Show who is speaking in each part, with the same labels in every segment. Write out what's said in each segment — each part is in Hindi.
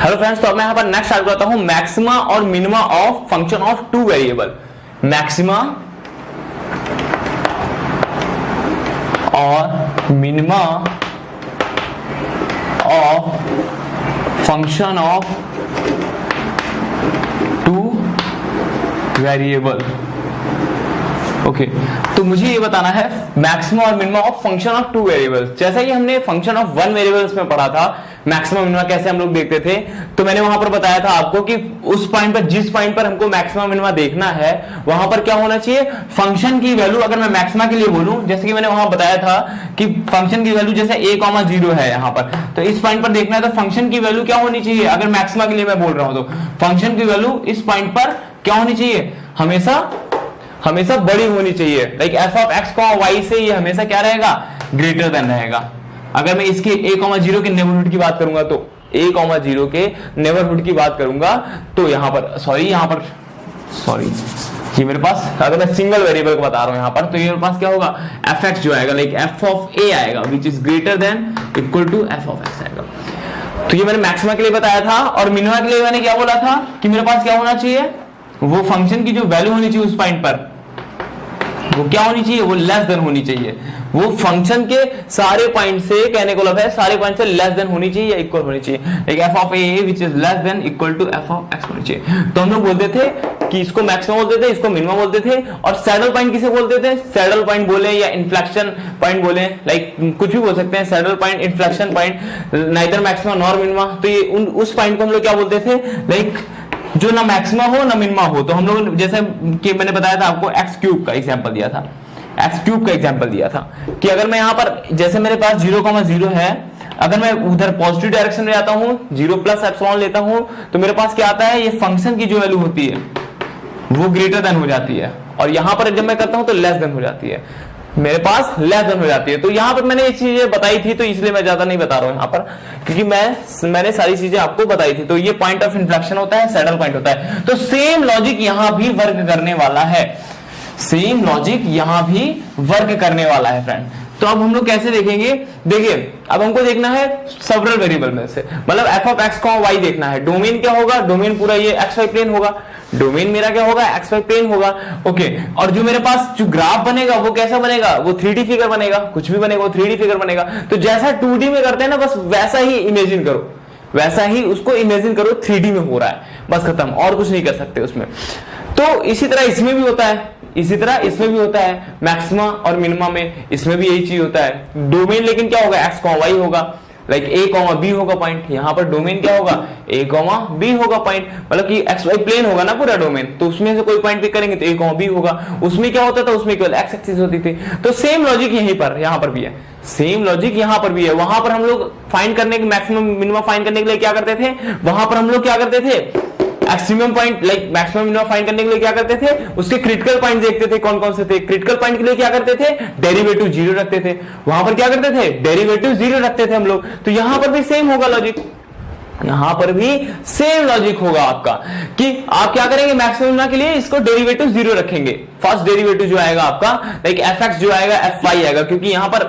Speaker 1: हेलो फ्रेंड्स, तो अब मैं यहाँ पर नेक्स्ट स्टार्ट करता हूँ मैक्सिमा और minima of function of two variable. Maxima और minima of function of two variable. Okay, तो मुझे ये बताना है मैक्सिमा और minima of function of two variables. जैसा कि हमने फंक्शन ऑफ वन वेरिएबल्स में पढ़ा था मैक्सिमा मिनिमा कैसे हम लोग देखते थे, तो मैंने वहां पर बताया था आपको कि उस पॉइंट पर, जिस पॉइंट पर हमको मैक्सिमा मिनिमा देखना है, वहां पर क्या होना चाहिए, फंक्शन की वैल्यू। अगर मैं मैक्सिमा के लिए बोलूं, जैसे कि मैंने वहां बताया था कि फंक्शन की वैल्यू जैसे a,0 है यहाँ पर, तो इस पॉइंट पर देखना है तो फंक्शन की वैल्यू क्या होनी चाहिए। अगर मैक्सिमा के लिए मैं बोल रहा हूं तो फंक्शन की वैल्यू इस पॉइंट पर क्या होनी चाहिए, हमेशा बड़ी होनी चाहिए। Like f of x y से ये हमेशा क्या रहेगा, ग्रेटर देन रहेगा। अगर मैं इसके a,0 के नेबरहुड की बात करूंगा, तो a,0 के नेबरहुड की बात करूंगा, तो यहाँ पर सॉरी ये मेरे पास, अगर मैं सिंगल वेरिएबल को बता रहा हूं यहाँ पर, तो ये मेरे पास क्या होगा, एफ एक्स जो आएगा, लाइक एफ ऑफ ए आएगा which is greater than equal to f of x आएगा। तो ये मैंने मैक्सिमा के लिए बताया था। और मिनिमा के लिए मैंने क्या बोला था कि मेरे पास क्या होना चाहिए, वो फंक्शन की जो वैल्यू होनी चाहिए उस पॉइंट पर, वो क्या होनी चाहिए, वो लेस देन होनी चाहिए। वो फंक्शन के सारे पॉइंट से, कहने को लगा है सारे पॉइंट से लेस देन होनी चाहिए या इक्वल होनी चाहिए। Like f of a which is less than equal to f of x होनी चाहिए। तो हम लोग बोलते थे कि इसको मैक्सिमा बोलते थे, इसको मिनिमा बोलते थे। और सैडल पॉइंट किसे बोलते थे, सैडल पॉइंट बोले या इन्फ्लेक्शन पॉइंट बोले, लाइक कुछ भी बोल सकते हैं, saddle point, inflection point, neither maxima nor minima. तो ये उस पॉइंट को हम लोग क्या बोलते थे, लाइक जो ना मैक्सिमा हो ना मिनिमा हो। तो हम लोग जैसे कि मैंने बताया था आपको, एक्स क्यूब का एग्जांपल दिया था, एक्स क्यूब का एग्जांपल दिया था कि अगर मैं यहां पर, जैसे मेरे पास 0,0 है, अगर मैं उधर पॉजिटिव डायरेक्शन में जाता हूं, 0 प्लस एप्सिलॉन लेता हूं, तो मेरे पास क्या आता है, ये फंक्शन की जो वैल्यू होती है वो ग्रेटर देन हो जाती है। और यहां पर जब मैं करता हूं तो लेस देन हो जाती है, मेरे पास लेस देन हो जाती है। तो यहां पर मैंने ये चीजें बताई थी, तो इसलिए मैं ज्यादा नहीं बता रहा हूं यहां पर, क्योंकि मैंने सारी चीजें आपको बताई थी। तो ये पॉइंट ऑफ इन्फ्लेक्शन होता है, सैडल पॉइंट होता है। तो सेम लॉजिक यहां भी वर्क करने वाला है, सेम लॉजिक यहां भी वर्क करने वाला है फ्रेंड। तो अब हम लोग कैसे देखेंगे, देखिए अब हमको देखना है सेवरल वेरिएबल में से, मतलब एफ ऑफ एक्स को वाई देखना है। डोमेन क्या होगा, डोमेन पूरा ये एक्स वाई प्लेन होगा, डोमेन मेरा क्या होगा, एक्स वाई प्लेन होगा। ओके, और जो मेरे पास जो ग्राफ बनेगा वो कैसा बनेगा, वो 3D फिगर बनेगा, कुछ भी बनेगा वो 3D फिगर बनेगा। तो जैसा 2D में करते हैं ना, बस वैसा ही इमेजिन करो, वैसा ही उसको इमेजिन करो 3D में हो रहा है, बस खत्म, और कुछ नहीं कर सकते उसमें। तो इसी तरह इसमें भी होता है, इसी तरह इसमें भी होता है, मैक्सिमा और मिनिमा में इसमें भी यही चीज होता है। डोमेन लेकिन क्या होगा, एक्स वाई होगा, लाइक a, b होगा पॉइंट। यहां पर डोमेन क्या होगा, a, b होगा पॉइंट, मतलब कि एक्स वाई प्लेन होगा ना पूरा डोमेन, तो उसमें से कोई पॉइंट पिक करेंगे तो a, b होगा। उसमें क्या होता था, उसमें केवल एक्स एक्सिस होती थी। तो सेम लॉजिक यहीं पर, यहां पर भी है, सेम लॉजिक यहां पर भी है। वहां पर हम लोग फाइंड करने के, मैक्सिमम मिनिमम फाइंड करने के लिए क्या करते थे, वहां पर हम लोग क्या करते थे, extremum point, like maximum minimum find करने के लिए क्या करते थे, उसके क्रिटिकल पॉइंट देखते थे कौन कौन से थे। क्रिटिकल पॉइंट के लिए क्या करते थे, डेरिवेटिव 0 रखते थे। वहां पर क्या करते थे, डेरिवेटिव 0 रखते थे हम लोग। तो यहां पर भी सेम होगा लॉजिक, यहां पर भी सेम लॉजिक होगा आपका कि आप क्या करेंगे, मैक्सिमम के लिए इसको डेरिवेटिव 0 रखेंगे। फर्स्ट डेरिवेटिव जो आएगा आपका, लाइक एफ एक्स जो आएगा, एफ वाई आएगा, क्योंकि यहां पर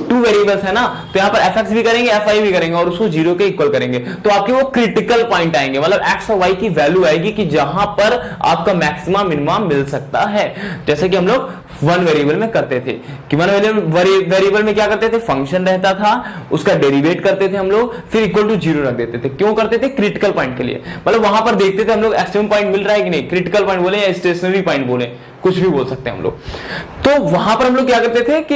Speaker 1: टू वेरिएबल्स है ना, तो यहां पर एफ एक्स भी करेंगे, एफ वाई भी करेंगे, और उसको 0 के इक्वल करेंगे। तो आपके वो क्रिटिकल पॉइंट आएंगे, मतलब एक्स और वाई की वैल्यू आएगी कि जहां पर आपका मैक्सिमम मिनिमम मिल सकता है। जैसे कि हम लोग वन वेरिएबल में करते थे कि वन वेरिएबल में क्या करते थे, फंक्शन रहता था, उसका डेरिवेट करते थे हम लोग, फिर इक्वल टू 0 रख देते थे। क्यों करते थे, क्रिटिकल पॉइंट के लिए, मतलब वहां पर देखते थे हम लोग एक्सट्रीम पॉइंट मिल रहा है कि नहीं, क्रिटिकल पॉइंट बोले या स्टेशनरी पॉइंट बोले, कुछ भी बोल सकते हैं हम लोग। तो वहां पर हम लोग क्या करते थे कि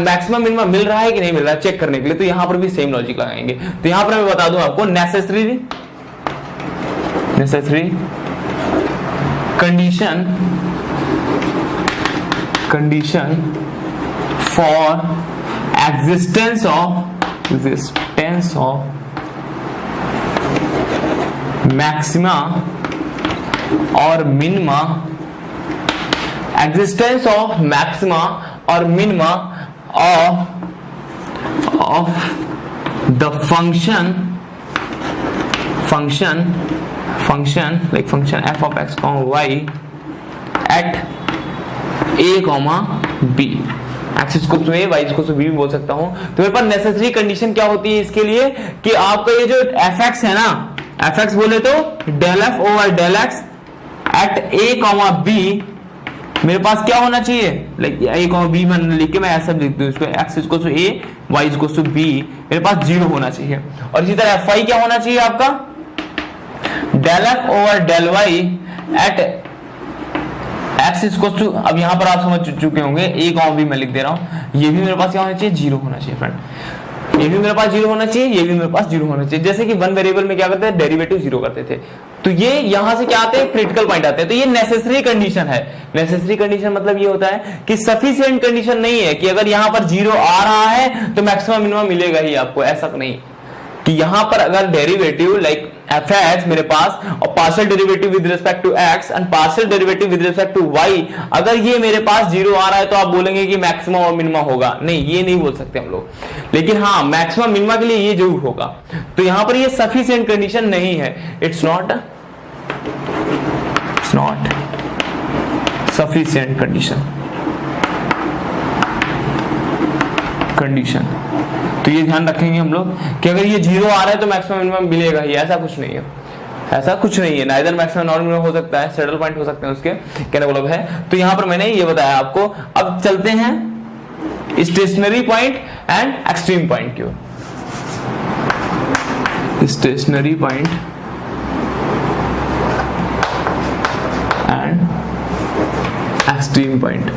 Speaker 1: मैक्सिमम मिनिमम मिल रहा है कि नहीं मिल रहा है चेक करने के लिए। तो यहां पर भी सेम लॉजिक लगाएंगे। तो यहां पर मैं बता दूं आपको, necessary condition for existence of maxima और minima, existence of maxima or minima of the function like function f of x, y at a, b, axis को a, y को b भी बोल सकता हूं। तो मेरे पास नेसेसरी कंडीशन क्या होती है इसके लिए कि आपका ये जो f(x) है ना, एफ एक्स बोले तो del F over del X at A comma B मेरे पास क्या होना चाहिए, लाइक ए कॉमा बी में लिख के मैं ऐसा लिख दूं इसको, x is equal to a, y is equal to b, मेरे पास 0 होना चाहिए। और इसी तरह एफ आई क्या होना चाहिए आपका, del F over del y at x is equal to, अब यहां पर आप समझ चुके होंगे ए कॉमा बी मैं लिख दे रहा हूं, ये भी मेरे पास क्या होना चाहिए, 0 होना चाहिए फ्रेंड, ये भी मेरे पास 0 होना चाहिए, ये भी मेरे पास 0 होना चाहिए। जैसे कि वन वेरिएबल में क्या करते हैं, डेरिवेटिव 0 करते थे, तो ये यहां से क्या आते हैं, क्रिटिकल पॉइंट आते हैं। तो ये नेसेसरी कंडीशन है। नेसेसरी कंडीशन मतलब ये होता है कि सफिशिएंट कंडीशन नहीं है कि अगर यहां पर 0 आ रहा है तो मैक्सिमम मिनिमम मिलेगा ही आपको, ऐसा नहीं कि यहां पर अगर डेरिवेटिव लाइक एफ एक्स मेरे पास और partial derivative with respect to x and partial derivative with respect to y, अगर ये मेरे पास 0 आ रहा है तो आप बोलेंगे कि मैक्सिमम और मिनिमम होगा, नहीं ये नहीं बोल सकते हम लोग, लेकिन हाँ मैक्सिमम मिनिमम के लिए ये जरूर होगा। तो यहां पर ये सफिशिएंट कंडीशन नहीं है, इट्स नॉट सफिशिएंट कंडीशन। तो ये ध्यान रखेंगे हम लोग कि अगर ये 0 आ रहा है तो मैक्सिमम मिनिमम मिलेगा ही, ऐसा कुछ नहीं है, ऐसा कुछ नहीं है। नाइदर मैक्सिमम नॉर मिनिमम हो सकता है, सैडल पॉइंट हो सकते हैं उसके, कहने का मतलब है। तो यहां पर मैंने ये बताया आपको। अब चलते हैं stationary point and extreme point की ओर। Stationary point and extreme point.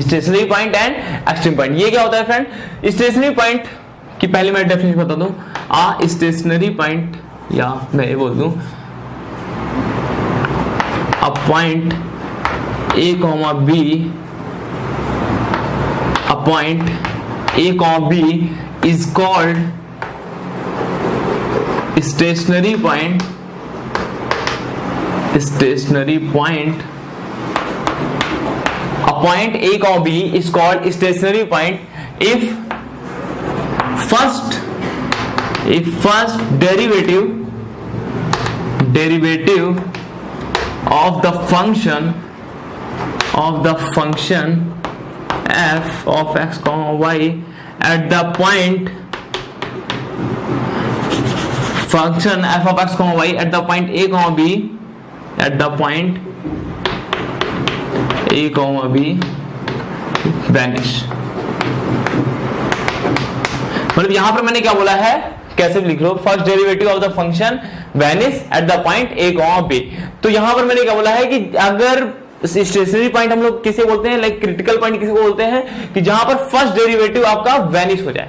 Speaker 1: Stationary point and extreme point, ये क्या होता है फ्रेंड। स्टेशनरी पॉइंट की पहले मैं डेफिनेशन बता दूं, स्टेशनरी पॉइंट, या मैं ये बोल दूं a point A comma b, a point A comma b is called stationary point. Stationary point, a point A comma B is called stationary point if first derivative of the function f of x comma y at the point function f of x comma y at the point A comma B, at the point A comma B vanish। मतलब यहां पर मैंने क्या बोला है, कैसे भी लिख लो, first derivative of the function vanish at the point A comma B. तो यहां पर मैंने क्या बोला है कि अगर स्टेशनरी पॉइंट हम लोग किसे बोलते हैं, लाइक क्रिटिकल पॉइंट किसे बोलते हैं, कि जहां पर फर्स्ट डेरिवेटिव आपका वैनिश हो जाए,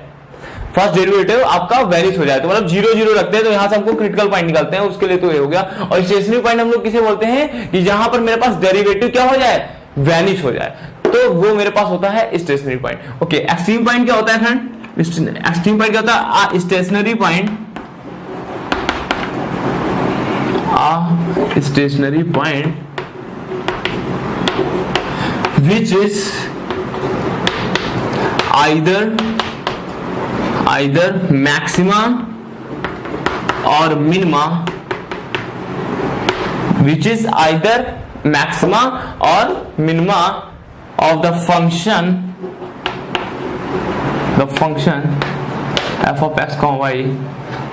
Speaker 1: फर्स्ट डेरिवेटिव आपका वैनिश हो जाए, तो मतलब 0 0 रखते हैं तो यहां से हमको क्रिटिकल पॉइंट निकालते हैं, उसके लिए तो ये हो गया। और स्टेशनरी पॉइंट हम लोग किसे बोलते हैं कि जहां पर मेरे पास डेरिवेटिव क्या हो जाए, वैनिश हो जाए, तो वो मेरे पास होता है stationary point. Okay, extreme point क्या होता है फ्रेंड, एक्सट्रीम पॉइंट क्या होता है, stationery point, stationary point which is either maxima or minima, which is either maxima or minima of the function f of x comma y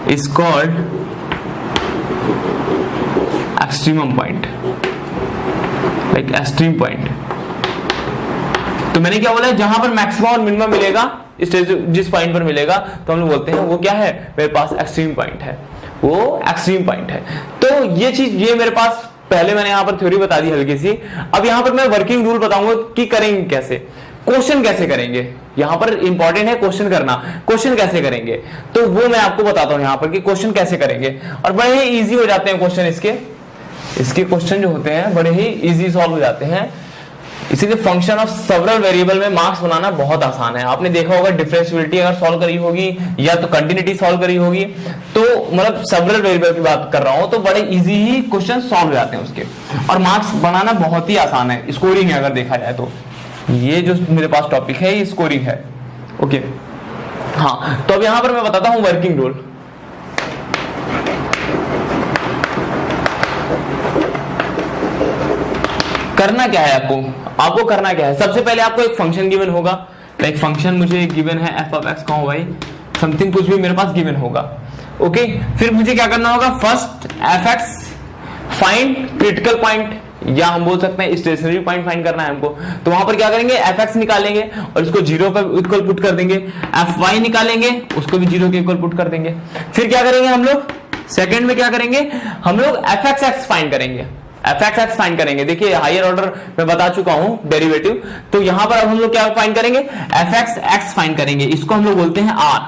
Speaker 1: is called extremum point, like extreme point। तो मैंने क्या बोला है, जहां पर मैक्सिमम और मिनिमम मिलेगा, जिस पॉइंट पर मिलेगा तो हम लोग बोलते हैं वो क्या है, मेरे पास एक्सट्रीम पॉइंट है, वो एक्सट्रीम पॉइंट है। तो ये चीज, ये मेरे पास पहले मैंने यहां पर थ्योरी बता दी हल्की सी। अब यहां पर मैं वर्किंग रूल बताऊंगा कि करेंगे कैसे, क्वेश्चन कैसे करेंगे। यहां पर इंपॉर्टेंट है क्वेश्चन करना, क्वेश्चन कैसे करेंगे तो वो मैं आपको बताता हूं यहां पर कि क्वेश्चन कैसे करेंगे। और बड़े ही इजी हो जाते हैं क्वेश्चन, इसके क्वेश्चन जो होते हैं बड़े ही इजी सॉल्व हो जाते हैं। इसीलिए फंक्शन ऑफ सेवरल वेरिएबल में मार्क्स बनाना बहुत आसान है। आपने देखा होगा डिफरेंशिएबिलिटी अगर सॉल्व करी होगी या तो कंटिन्यूटी सॉल्व करी होगी, तो मतलब सेवरल वेरिएबल की बात कर रहा हूं तो बड़े इजी ही क्वेश्चन सॉल्व हो जाते हैं उसके, और मार्क्स बनाना बहुत ही आसान है। स्कोरिंग है अगर देखा जाए तो, ये जो मेरे पास टॉपिक है ये स्कोरिंग है। ओके हाँ, तो अब यहां पर मैं बताता हूं वर्किंग रूल। करना क्या है आपको करना क्या है, सबसे पहले आपको एक फंक्शन गिवन होगा, लाइक फंक्शन मुझे गिवन है f of x comma y, something कुछ भी मेरे पास गिवन होगा। ओके, फिर मुझे क्या करना होगा, first F X find critical point, या हम बोल सकते हैं स्टेशनरी पॉइंट फाइंड करना है हमको। तो वहां पर क्या करेंगे, एफ एक्स निकालेंगे और इसको 0 पर इक्वल पुट कर देंगे, एफ वाई निकालेंगे उसको भी 0 के इक्वल पुट कर देंगे। फिर क्या करेंगे हम लोग, सेकंड में क्या करेंगे, हम लोग एफ एक्स एक्स फाइंड करेंगे, एफ एक्स एक्स फाइंड करेंगे। देखिए हायर ऑर्डर में बता चुका हूं डेरिवेटिव, तो यहां पर अब हम लोग क्या फाइंड करेंगे, एफ एक्स एक्स फाइंड करेंगे, इसको हम लोग बोलते हैं आर,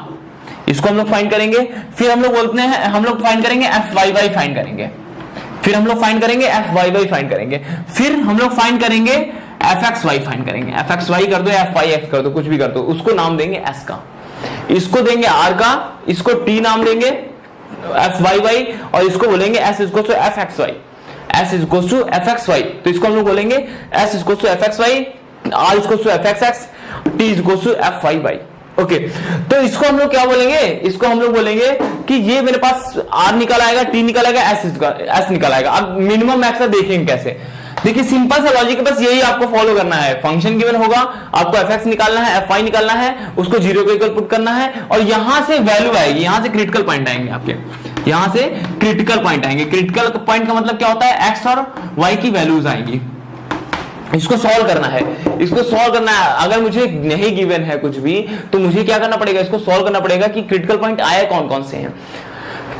Speaker 1: इसको हम लोग फाइंड करेंगे। फिर हम लोग बोलते हैं, हम लोग फाइंड करेंगे एफ वाई वाई फाइंड करेंगे, फिर हम लोग फाइंड करेंगे एफ वाई वाई फाइंड करेंगे, फिर हम लोग फाइंड करेंगे एफ एक्स वाई फाइंड करेंगे। एफ एक्स वाई कर दो, एफ वाई एक्स कर दो, कुछ भी कर दो, उसको नाम देंगे एस का, इसको देंगे आर का, इसको टी नाम देंगे एफ वाई वाई, और इसको बोलेंगे s is to f x y, s is to f x y, तो इसको हम लोग बोलेंगे s is to f x y, r is to f x x, t is to f y y. Okay, तो इसको हम लोग क्या बोलेंगे, इसको हम लोग बोलेंगे कि ये मेरे पास आर निकल आएगा, टी निकल आएगा, एस निकल आएगा। अब मिनिमम मैक्सिमम देखेंगे कैसे, देखिए सिंपल सा लॉजिक है, बस यही आपको फॉलो करना है। फंक्शन गिवन होगा, आपको एफ एक्स निकालना है, एफ वाई निकालना है, उसको 0 के इक्वल पुट करना है, और यहां से वैल्यू आएगी, यहां से क्रिटिकल पॉइंट आएंगे आपके, यहां से क्रिटिकल पॉइंट आएंगे। क्रिटिकल पॉइंट का मतलब क्या होता है, एक्स और वाई की वैल्यूज आएंगी, इसको सॉल्व करना है, इसको सॉल्व करना है। अगर मुझे नहीं गिवन है कुछ भी, तो मुझे क्या करना पड़ेगा, इसको सॉल्व करना पड़ेगा कि क्रिटिकल पॉइंट आए कौन कौन से हैं,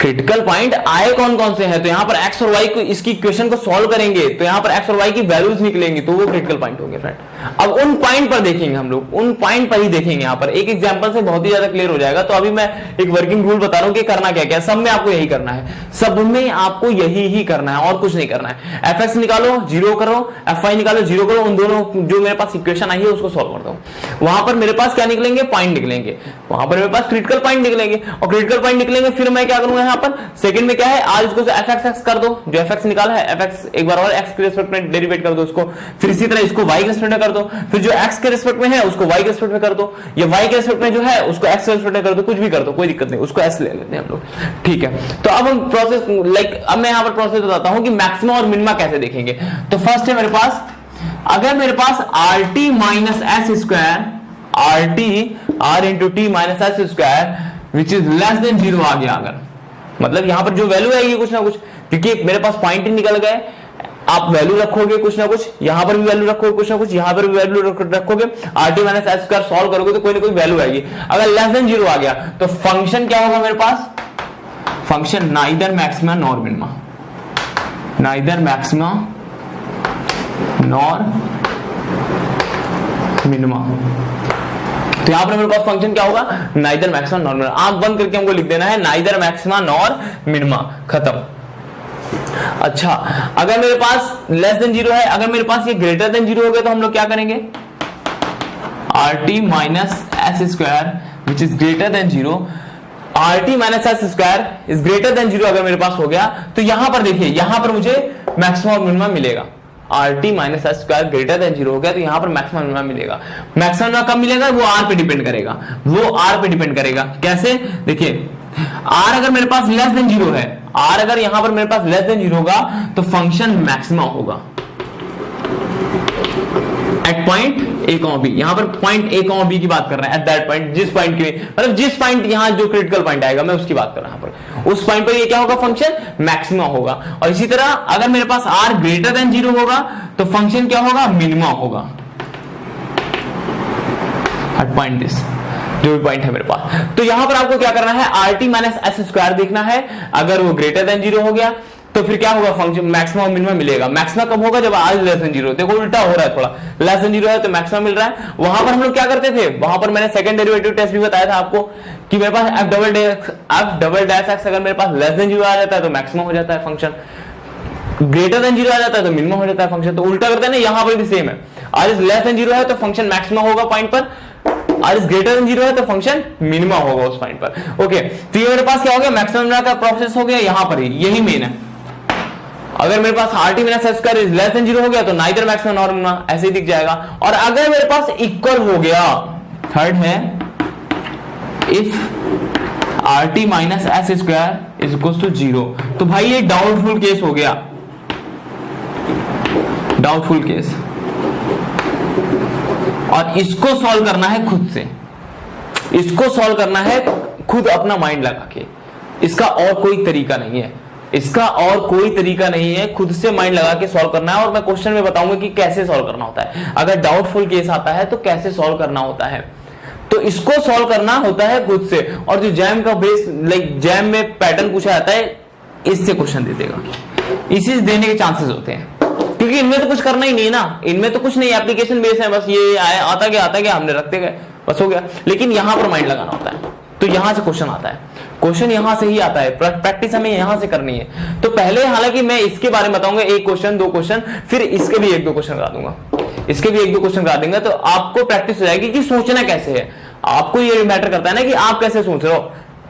Speaker 1: क्रिटिकल पॉइंट आए कौन कौन से हैं। तो यहां पर एक्स और वाई को, इसकी इक्वेशन को सॉल्व करेंगे तो यहां पर एक्स और वाई की वैल्यूज निकलेंगी, तो वो क्रिटिकल पॉइंट होंगे फ्रेंड। अब उन पॉइंट पर देखेंगे हम लोग, उन पॉइंट पर ही देखेंगे। यहां पर एक एग्जांपल से बहुत ही ज्यादा क्लियर हो जाएगा। तो अभी मैं एक वर्किंग रूल बता रहा हूं कि करना क्या क्या, सब में आपको यही करना है, सब में आपको यही ही करना है और कुछ नहीं करना है। एफ एक्स निकालो 0 करो, एफ वाई निकालो 0 करो, उन दोनों जो मेरे पास इक्वेशन आई है उसको सॉल्व कर दो। वहां पर मेरे पास क्या निकलेंगे, पॉइंट निकलेंगे, वहां पर मेरे पास क्रिटिकल पॉइंट निकलेंगे, और क्रिटिकल पॉइंट निकलेंगे फिर मैं क्या करूंगा, यहां पर सेकंड में क्या है, आर इसको एफ एक्स एक्स कर दो, जो एफ एक्स निकाला है एफ एक्स एक बार और एक्स के रिस्पेक्ट में डेरिवेट कर दो उसको, फिर इसी तरह इसको वाई के रिस्पेक्ट में कर दो, फिर जो एक्स के रिस्पेक्ट में है उसको वाई के रिस्पेक्ट में कर दो, या वाई के रिस्पेक्ट में जो है उसको एक्स के रिस्पेक्ट में कर दो, कुछ भी कर दो कोई दिक्कत नहीं, उसको एस ले लेते हैं हम लोग। ठीक है, तो अब हम प्रोसेस अब मैं यहां पर प्रोसेस बताता हूं कि मैक्सिमम और मिनिमा कैसे देखेंगे। तो फर्स्ट है मेरे पास, अगर मेरे पास R T minus S square, R T R into T minus S square which is less than 0 आ गया, अगर मतलब यहां पर जो वैल्यू आएगी कुछ ना कुछ, क्योंकि मेरे पास पॉइंट ही निकल गए, आप वैल्यू रखोगे कुछ ना कुछ, यहां पर भी वैल्यू रखोगे कुछ ना कुछ, यहां पर भी वैल्यू रखोगे, R T minus S square solve करोगे तो कोई ना कोई वैल्यू आएगी। अगर लेस देन 0 आ गया तो फंक्शन क्या होगा मेरे पास, function neither maxima nor minima, neither maxima nor minima. तो यहां पर मेरे पास फंक्शन क्या होगा, नाइदर मैक्सिमा नॉर मिनिमा। आंख बंद करके हमको लिख देना है नाइदर मैक्सिमा नॉर मिनिमा, खत्म। अच्छा, अगर मेरे पास लेस देन 0 है, अगर मेरे पास ये ग्रेटर देन 0 हो गया तो हम लोग क्या करेंगे, R T minus S square which is greater then 0, R T minus S square is greater then 0 अगर मेरे पास हो गया तो यहां पर देखिए, यहां पर मुझे मैक्सिमम और मिनिमम मिलेगा। R T minus S square greater than 0 हो गया तो यहां पर मैक्सिमम मिनिमम मिलेगा। मैक्सिमम कब मिलेगा, वो आर पे डिपेंड करेगा, वो आर पे डिपेंड करेगा। कैसे, देखिए आर अगर मेरे पास लेस देन 0 है, आर अगर यहां पर मेरे पास लेस देन 0 होगा तो फंक्शन मैक्सिमम होगा at point A comma b. यहां पर पॉइंट ए कॉमा बी की बात कर रहे हैं, एट दैट पॉइंट, जिस पॉइंट की, मतलब जिस पॉइंट यहां जो क्रिटिकल पॉइंट आएगा मैं उसकी बात कर रहा हूं, यहां पर उस पॉइंट पर ये क्या होगा, फंक्शन मैक्सिमम होगा। और इसी तरह अगर मेरे पास आर ग्रेटर देन 0 होगा तो फंक्शन क्या होगा, मिनिमम होगा एट पॉइंट दिस, जो भी पॉइंट है मेरे पास। तो यहां पर आपको क्या करना है, R T minus S square देखना है, अगर वो ग्रेटर देन 0 हो गया तो फिर क्या होगा, फंक्शन मैक्सिमम और मिनिमम मिलेगा। मैक्सिमम कब होगा, जब आर लेस देन 0, देखो उल्टा हो रहा है, थोड़ा लेस देन 0 है तो मैक्सिमम मिल रहा है। वहां पर हम लोग क्या करते थे, वहां पर मैंने सेकंड डेरिवेटिव टेस्ट भी बताया था आपको कि मेरे पास एफ डबल डैश एक्स अगर मेरे पास लेस देन 0 आ जाता है तो मैक्सिमम हो जाता है फंक्शन, ग्रेटर देन 0 आ जाता है तो मिनिमम हो जाता है फंक्शन। तो उल्टा करते हैं ना, यहां पर भी सेम है, आर इज लेस देन 0 है तो फंक्शन मैक्सिमम होगा पॉइंट पर, आर इज ग्रेटर देन 0 है तो फंक्शन मिनिमम होगा उस पॉइंट पर। ओके, तो ये मेरे पास क्या हो गया, मैक्सिमम का प्रोसेस हो गया यहां पर ही, यही मेन है। अगर मेरे पास R T minus S square is less than 0 हो गया तो नाइदर मैक्सिमम नॉर मिनिमा, ऐसे ही दिख जाएगा। और अगर मेरे पास इक्वल हो गया, थर्ड है if r T minus S square is equal to 0, तो भाई ये डाउटफुल केस हो गया, डाउटफुल केस। और इसको सॉल्व करना है खुद से, इसको सॉल्व करना है खुद अपना माइंड लगा के, इसका और कोई तरीका नहीं है, इसका और कोई तरीका नहीं है, खुद से माइंड लगा के सॉल्व करना है। और मैं क्वेश्चन में बताऊंगा कि कैसे सॉल्व करना होता है, अगर डाउटफुल केस आता है तो कैसे सॉल्व करना होता है। तो इसको सॉल्व करना होता है खुद से। और जो जैम का बेस जैम में पैटर्न पूछा जाता है, इससे क्वेश्चन दे देगा, इसी से देने के चांसेस होते हैं, क्योंकि इनमें तो कुछ करना ही नहीं है ना, इनमें तो कुछ नहीं, एप्लीकेशन बेस है, बस ये आता गया हमने रखते गए, बस हो गया। लेकिन यहां पर माइंड लगाना होता है, तो यहां से क्वेश्चन आता है, क्वेश्चन यहां से ही आता है, प्रैक्टिस हमें यहां से करनी है। तो पहले हालांकि मैं इसके बारे में बताऊंगा, एक क्वेश्चन दो क्वेश्चन, फिर इसके भी एक दो क्वेश्चन करा दूंगा, इसके भी एक दो क्वेश्चन करा देंगे, तो आपको प्रैक्टिस हो जाएगी कि सोचना कैसे है। आपको ये मैटर करता है ना कि आप कैसे सोच रहे हो,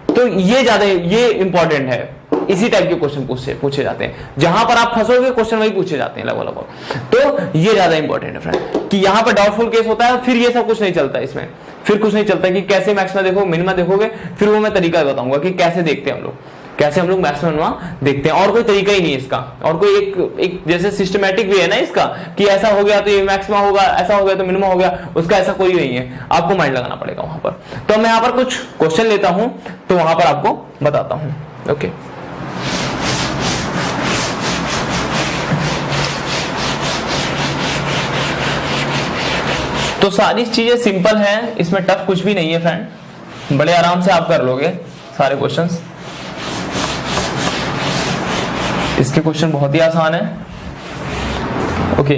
Speaker 1: तो ये ज्यादा ये इंपॉर्टेंट है। इसी टाइप के क्वेश्चन पूछे जाते हैं, जहां पर आप फंसोगे क्वेश्चन वही पूछे जाते हैं लगभग। तो ये ज्यादा इंपॉर्टेंट है फ्रेंड, कि यहां पर डाउटफुल केस होता है, फिर ये सब कुछ नहीं चलता इसमें, फिर कुछ नहीं चलता कि कैसे मैक्सिमा देखो मिनिमा देखोगे, फिर वो मैं तरीका बताऊंगा कि कैसे देखते हैं हम लोग, कैसे हम लोग मैक्सिमा मिनिमा देखते हैं। और कोई तरीका ही नहीं है इसका, और कोई एक जैसे सिस्टमैटिक वे है ना इसका, कि ऐसा हो गया तो ये मैक्सिमा होगा, ऐसा हो गया तो मिनिमा हो गया, उसका ऐसा कोई नहीं है, आपको माइंड लगाना पड़ेगा वहां पर। तो मैं यहाँ पर कुछ क्वेश्चन लेता हूं, तो वहां पर आपको बताता हूं। ओके, तो सारी चीजें सिंपल हैं, इसमें टफ कुछ भी नहीं है फ्रेंड, बड़े आराम से आप कर लोगे सारे क्वेश्चंस। इसके क्वेश्चन बहुत ही आसान है। ओके,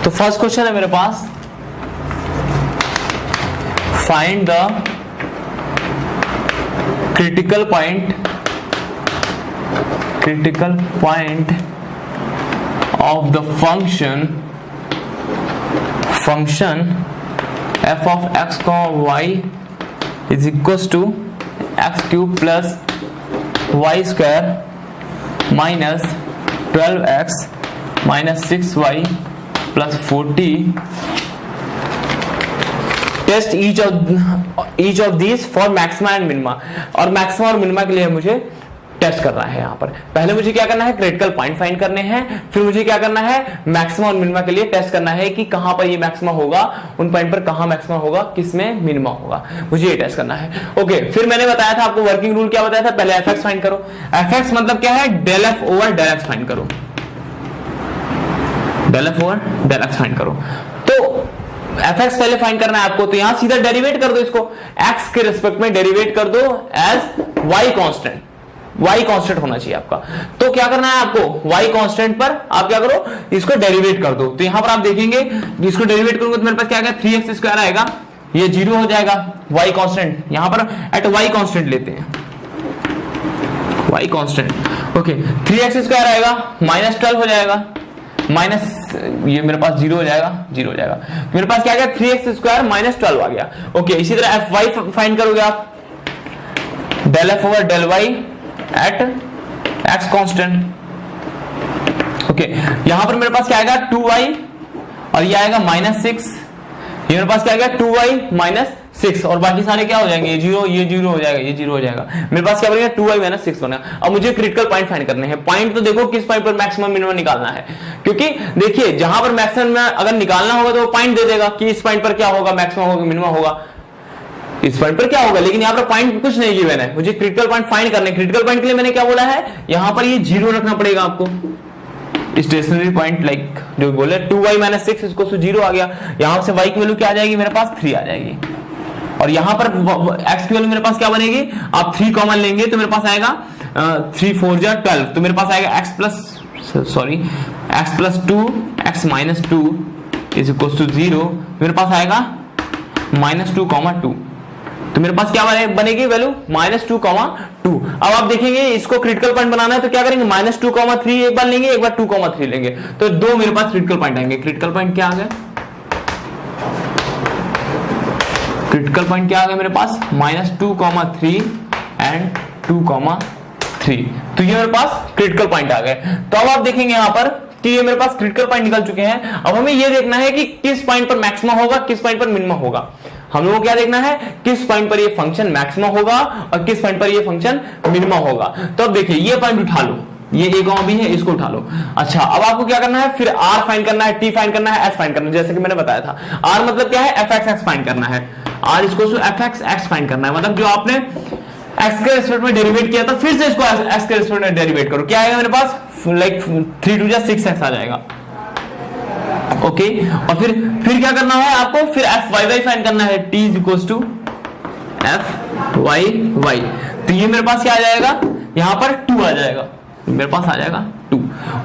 Speaker 1: तो फर्स्ट क्वेश्चन है मेरे पास, find the critical point of the function f of x, y is equals to x cube plus y square minus 12x minus 6y plus 40. Test each of these for maxima and minima. और मैक्सिमा और मिनिमा के लिए मुझे टेस्ट करना है। यहाँ पर पहले मुझे क्या करना है, क्रिटिकल पॉइंट फाइंड करने हैं, फिर मुझे क्या करना है, मैक्सिमा और मिनिमा के लिए टेस्ट करना है कि कहां पर ये मैक्सिमा होगा, उन पॉइंट पर कहां मैक्सिमा होगा, किसमें मिनिमा होगा, मुझे ये टेस्ट करना है। ओके, फिर मैंने बताया था आपको वर्किंग रूल, क्या बताया था, पहले एफ एक्स फाइंड करो। एफ एक्स मतलब क्या है, del F over del X find करो, del F over del X find करो। तो एफ एक्स पहले फाइंड करना है आपको, तो यहां सीधा डेरिवेट कर दो इसको, एक्स के रिस्पेक्ट में डेरिवेट कर दो as y constant, y constant होना चाहिए आपका। तो क्या करना है आपको, y कांस्टेंट पर आप क्या करो, इसको डेरिवेट कर दो। तो यहां पर आप देखेंगे इसको डेरिवेट करूंगे तो मेरे पास क्या आएगा, 3x स्क्वायर आएगा, ये 0 हो जाएगा, y कांस्टेंट यहां पर एट y कांस्टेंट लेते हैं, y constant. Okay, 3x square आएगा, माइनस 12 हो जाएगा, माइनस ये मेरे पास 0 हो जाएगा, 0 हो जाएगा, मेरे पास क्या आ गया, 3x स्क्वायर माइनस 12 आ गया। ओके, इसी तरह एफ वाई फाइंड करोगे आप, del F over del y at x constant. Okay, यहां पर मेरे पास क्या आएगा, 2y और ये आएगा माइनस 6, ये मेरे पास क्या आएगा, 2y माइनस 6, और बाकी सारे क्या हो जाएंगे, ये 0 हो जाएगा, ये 0 हो जाएगा, मेरे पास क्या बनेगा, 2y माइनस 6 बनेगा। अब मुझे क्रिटिकल पॉइंट फाइंड करने हैं। पॉइंट तो देखो किस पॉइंट पर मैक्सिमम मिनिमम निकालना है, क्योंकि देखिए जहां पर मैक्सिमम अगर निकालना होगा तो वो पॉइंट दे देगा कि इस पॉइंट पर क्या होगा, मैक्सिमम होगा मिनिमम होगा, इस पॉइंट पर क्या होगा, लेकिन यहाँ पर पॉइंट कुछ नहीं गिवन है, मुझे क्रिटिकल पॉइंट फाइंड करने। क्रिटिकल पॉइंट के लिए मैंने क्या बोला है, यहां पर ये 0 रखना पड़ेगा आपको, स्टेशनरी पॉइंट लाइक जो बोले 2y माइनस 6 इसको 0 आ गया, यहां से y की वैल्यू क्या आ जाएगी, मेरे पास 3 आ जाएगी, और यहां पर x की वैल्यू मेरे पास क्या बनेगी, आप 3 कॉमन लेंगे तो मेरे पास आएगा 3 4 जा 12, तो मेरे पास आएगा x plus 2 x minus 2 is equal to 0, मेरे पास आएगा -2, तो मेरे पास क्या बनेगी वैल्यू, -2, 2। अब आप देखेंगे इसको क्रिटिकल पॉइंट बनाना है तो क्या करेंगे, -2, 3 एक बार लेंगे, एक बार 2, 3 लेंगे, तो 2 मेरे पास क्रिटिकल पॉइंट आएंगे। क्रिटिकल पॉइंट क्या आ गया, क्रिटिकल पॉइंट क्या आ गया मेरे पास, -2, 3 एंड 2, 3, तो ये मेरे पास क्रिटिकल पॉइंट आ गए। तो अब आप देखेंगे यहां पर कि ये मेरे पास क्रिटिकल पॉइंट निकल चुके हैं। अब हमें ये देखना है कि किस पॉइंट पर मैक्सिमा होगा, किस पॉइंट पर मिनिमा होगा। हम लोगों को क्या देखना है, किस पॉइंट पर ये फंक्शन मैक्सिमा होगा और किस पॉइंट पर ये फंक्शन मिनिमा होगा। तो अब देखिए ये पॉइंट उठा लो, ये a कॉमा b है, इसको उठा लो। अच्छा, अब आपको क्या करना है, फिर r फाइंड करना है, t फाइंड करना है, s फाइंड करना है, जैसे कि मैंने बताया था। r मतलब क्या है, fx फाइंड करना है, r equal to fx find करना है, मतलब जो आपने x के रिस्पेक्ट में डेरिवेट किया था फिर से इसको x के रिस्पेक्ट में डेरिवेट करो। क्या आएगा मेरे पास, लाइक 3 2 6x आ जाएगा। ओके, और फिर क्या करना है आपको, फिर fy फाइंड करना है, t इक्वल टू fy। तो ये मेरे पास क्या आ जाएगा, यहाँ पर 2 आ जाएगा, मेरे पास आ जाएगा 2।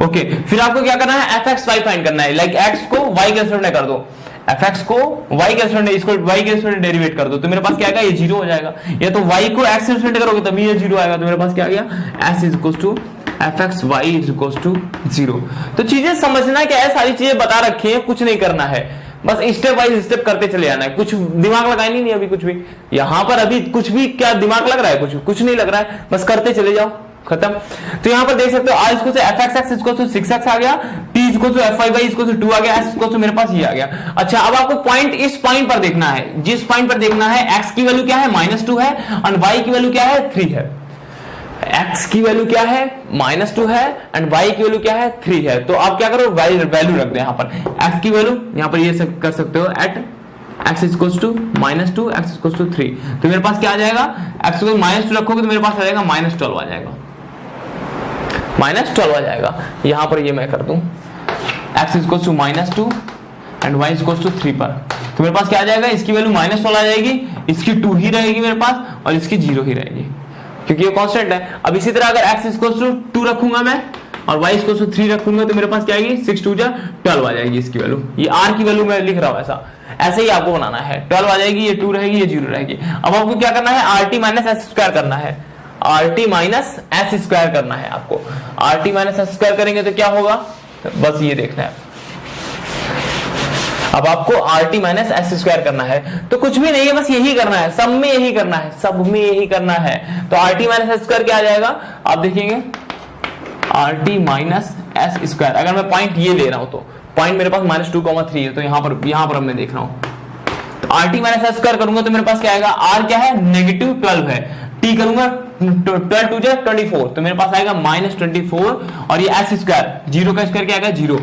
Speaker 1: ओके, फिर आपको क्या करना है, fxy फाइंड करना है, लाइक x को y के रिस्पेक्ट में कर दो, fx को y के रिस्पेक्ट में, इसको y के रिस्पेक्ट में डेरिवेट कर दो, तो मेरे पास क्या आएगा, ये 0 हो जाएगा। या तो y को x के रिस्पेक्ट में करोगे तभी ये 0 आएगा, तो मेरे पास क्या आ गया, s is equal to fxy is equal to 0। तो चीजें समझना क्या है, सारी चीजें बता रखी है, कुछ नहीं करना है, बस स्टेप वाइज स्टेप करते चले जाना है, कुछ दिमाग लगाए नहीं अभी कुछ भी, यहाँ पर अभी कुछ भी क्या दिमाग लग रहा है, कुछ नहीं लग रहा है, बस करते चले जाओ, खत्म। तो यहाँ पर देख सकते हो, r equal to fxx equal to 6x आ गया, t equal to fyy equal to 2 आ गया, s इक्वल टू मेरे पास ये आ गया। अच्छा, अब आपको पॉइंट, इस पॉइंट पर देखना है, जिस पॉइंट पर देखना है, x की वैल्यू क्या है, -2 है, और y की वैल्यू क्या है, 3 है। x की वैल्यू क्या है, -2 है, एंड y की वैल्यू क्या है, 3 है। तो आप क्या करो, वैल्यू रख दो यहाँ पर, x की वैल्यू यहाँ पर ये सब कर सकते हो, at x equal to -2, x equal to 3। तो मेरे पास क्या आ जाएगा, x को -2 रखोगे तो मेरे पास आ जाएगा -12 आ जाएगा, -12 आ जाएगा। यहाँ पर ये मैं कर दूं, x equal to -2 and y equal to 3 पर, तो मेरे पास क्या आ जाएगा, इसकी वैल्यू -12 आ जाएगी, इसकी 2 ही रहेगी मेरे पास, और इसकी 0 ही रहेगी, क्योंकि ये कांस्टेंट है। अब इसी तरह अगर x इक्वल टू 2 रखूंगा मैं और y इक्वल टू 3 रखूंगा, तो मेरे पास क्या आएगी, 6 2 जा 12 आ जाएगी इसकी वैल्यू। ये r की वैल्यू मैं लिख रहा हूं, ऐसे ही आपको बनाना है, 12 आ जाएगी, ये 2 रहेगी, ये 0 रहेगी। अब आपको क्या करना है, rt माइनस s स्क्वायर करना है, rt माइनस s स्क्वायर करना है आपको। rt माइनस s स्क्वायर करेंगे तो क्या होगा, बस ये देखना है। अब आपको rt माइनस s स्क्वायर करना है, तो कुछ भी नहीं है, बस यही करना है, सब में यही करना है, सब में यही करना है। तो rt माइनस s स्क्वायर क्या आ जाएगा, आप देखेंगे, rt माइनस s स्क्वायर। अगर मैं पॉइंट ये ले रहा हूं, तो पॉइंट मेरे पास -2,3 है, तो यहाँ पर मैं देख रहा हूं, तो rt माइनस s स्क्वायर करूंगा तो मेरे पास क्या आएगा, r क्या है, -12 है, t करूंगा 12 2 24, तो मेरे पास आएगा -24, और ये s स्क्वायर, 0 का स्क्वायर क्या आएगा, 0,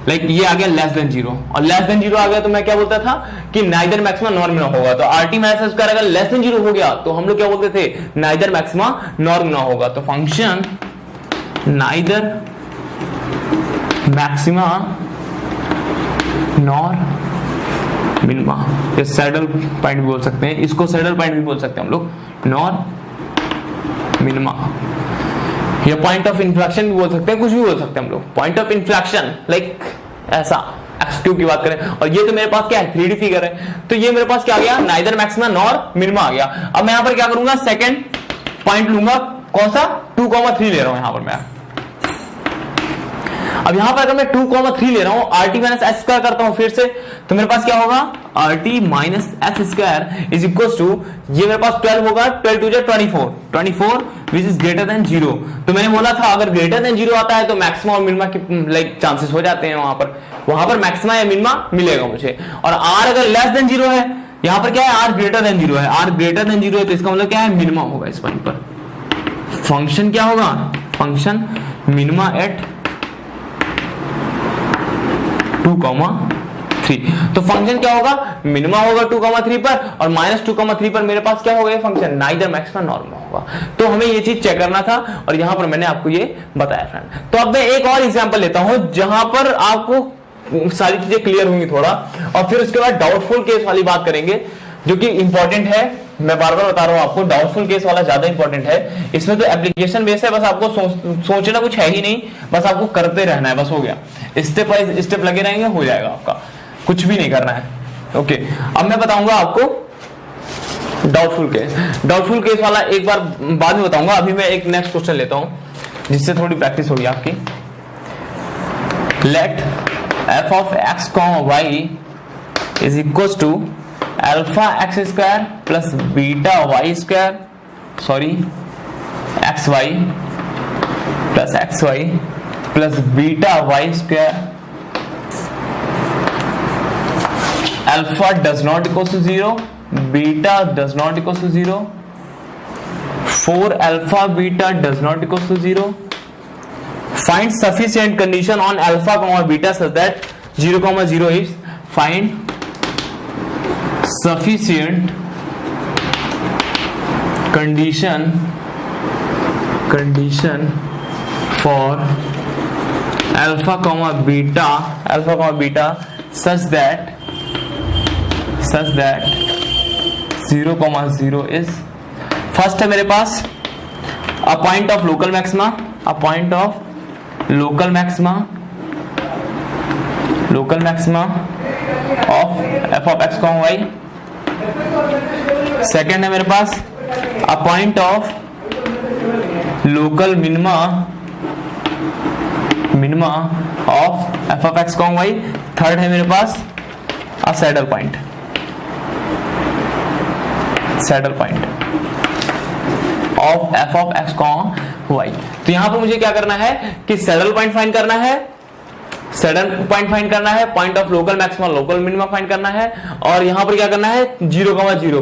Speaker 1: लाइक ये आ गया लेस देन 0, और लेस देन 0 आ गया तो मैं क्या बोलता था कि नाइदर मैक्सिमा नॉर मिनिमा होगा। तो rt माइनस s स्क्वायर अगर लेस देन 0 हो गया तो हम लोग क्या बोलते थे, नाइदर मैक्सिमा नॉर मिनिमा होगा। तो function neither maxima nor minima, ये सैडल पॉइंट भी बोल सकते हैं, इसको सैडल पॉइंट भी बोल सकते हैं हम लोग, नॉर मिनिमा, या पॉइंट ऑफ इन्फ्लेक्शन भी बोल सकते हैं, कुछ भी बोल सकते हैं हम लोग, पॉइंट ऑफ इन्फ्लेक्शन, लाइक ऐसा x2 की बात करें। और ये तो मेरे पास क्या है, 3D फिगर है, तो ये मेरे पास क्या आ गया, नाइदर मैक्सिमा नॉर मिनिमा आ गया। अब मैं यहाँ पर क्या करूंगा, सेकंड पॉइंट लूंगा, कौन सा, 2,3 ले रहा हूं यहाँ पर मैं। अब यहाँ पर अगर मैं 2,3 ले रहा हूँ, rt माइनस s स्क्वायर करता हूँ फिर से, तो मेरे पास क्या होगा, rt minus s square is equal to, ये मेरे पास 12 होगा, 12 2 24 विच इज ग्रेटर देन 0। तो मैंने बोला था अगर ग्रेटर देन 0 आता है तो मैक्सिमा और मिनिमा के लाइक चांसेस हो जाते हैं, वहां पर मैक्सिमा या मिनिमा मिलेगा मुझे। और r अगर लेस देन 0 है, यहाँ पर क्या है, r ग्रेटर देन 0 है, r ग्रेटर देन 0 है, तो इसका मतलब क्या है, मिनिमा होगा इस पॉइंट पर। फंक्शन क्या होगा, फंक्शन मिनिमा एट 2,3। तो फंक्शन क्या होगा, मिनिमा होगा 2,3 पर, और -2,3 पर मेरे पास क्या होगा, फंक्शन नाइदर मैक्सिमा नॉर्मल होगा। तो हमें ये चीज चेक करना था, और यहां पर मैंने आपको ये बताया फ्रेंड। तो अब मैं एक और एग्जांपल लेता हूं जहां पर आपको सारी चीजें क्लियर होंगी थोड़ा, और फिर उसके बाद डाउटफुल केस वाली बात करेंगे, जो कि इंपॉर्टेंट है। मैं बार बार बता रहा हूं आपको, डाउटफुल केस वाला ज्यादा इंपॉर्टेंट है। इसमें तो एप्लीकेशन बेस है, बस आपको सोचना कुछ है ही नहीं, बस आपको करते रहना है, बस हो गया, स्टेप बाय स्टेप लगे रहेंगे, हो जाएगा आपका, कुछ भी नहीं करना है। ओके, अब मैं बताऊंगा आपको डाउटफुल केस वाला एक बार बाद में बताऊंगा। अभी मैं एक नेक्स्ट क्वेश्चन लेता हूं जिससे थोड़ी प्रैक्टिस होगी आपकी। Let f of x, y is equal to alpha x square plus beta y square, sorry x Y plus x Y plus beta y square, alpha does not equal to 0, beta does not equal to 0, 4 alpha beta does not equal to 0, find sufficient condition on alpha comma beta such that 0 comma 0 is find sufficient condition for alpha comma beta such that 0 comma 0 is first है मेरे पास a point of local maxima of f of x comma y. Second है मेरे पास a point of local minima of f of x comma y. Third है मेरे पास a saddle point of f of x comma y. तो यहां पर मुझे क्या करना है कि सैडल पॉइंट फाइंड करना है, point of local maxima local minima find करना है, और यहां पर क्या करना है 0, 0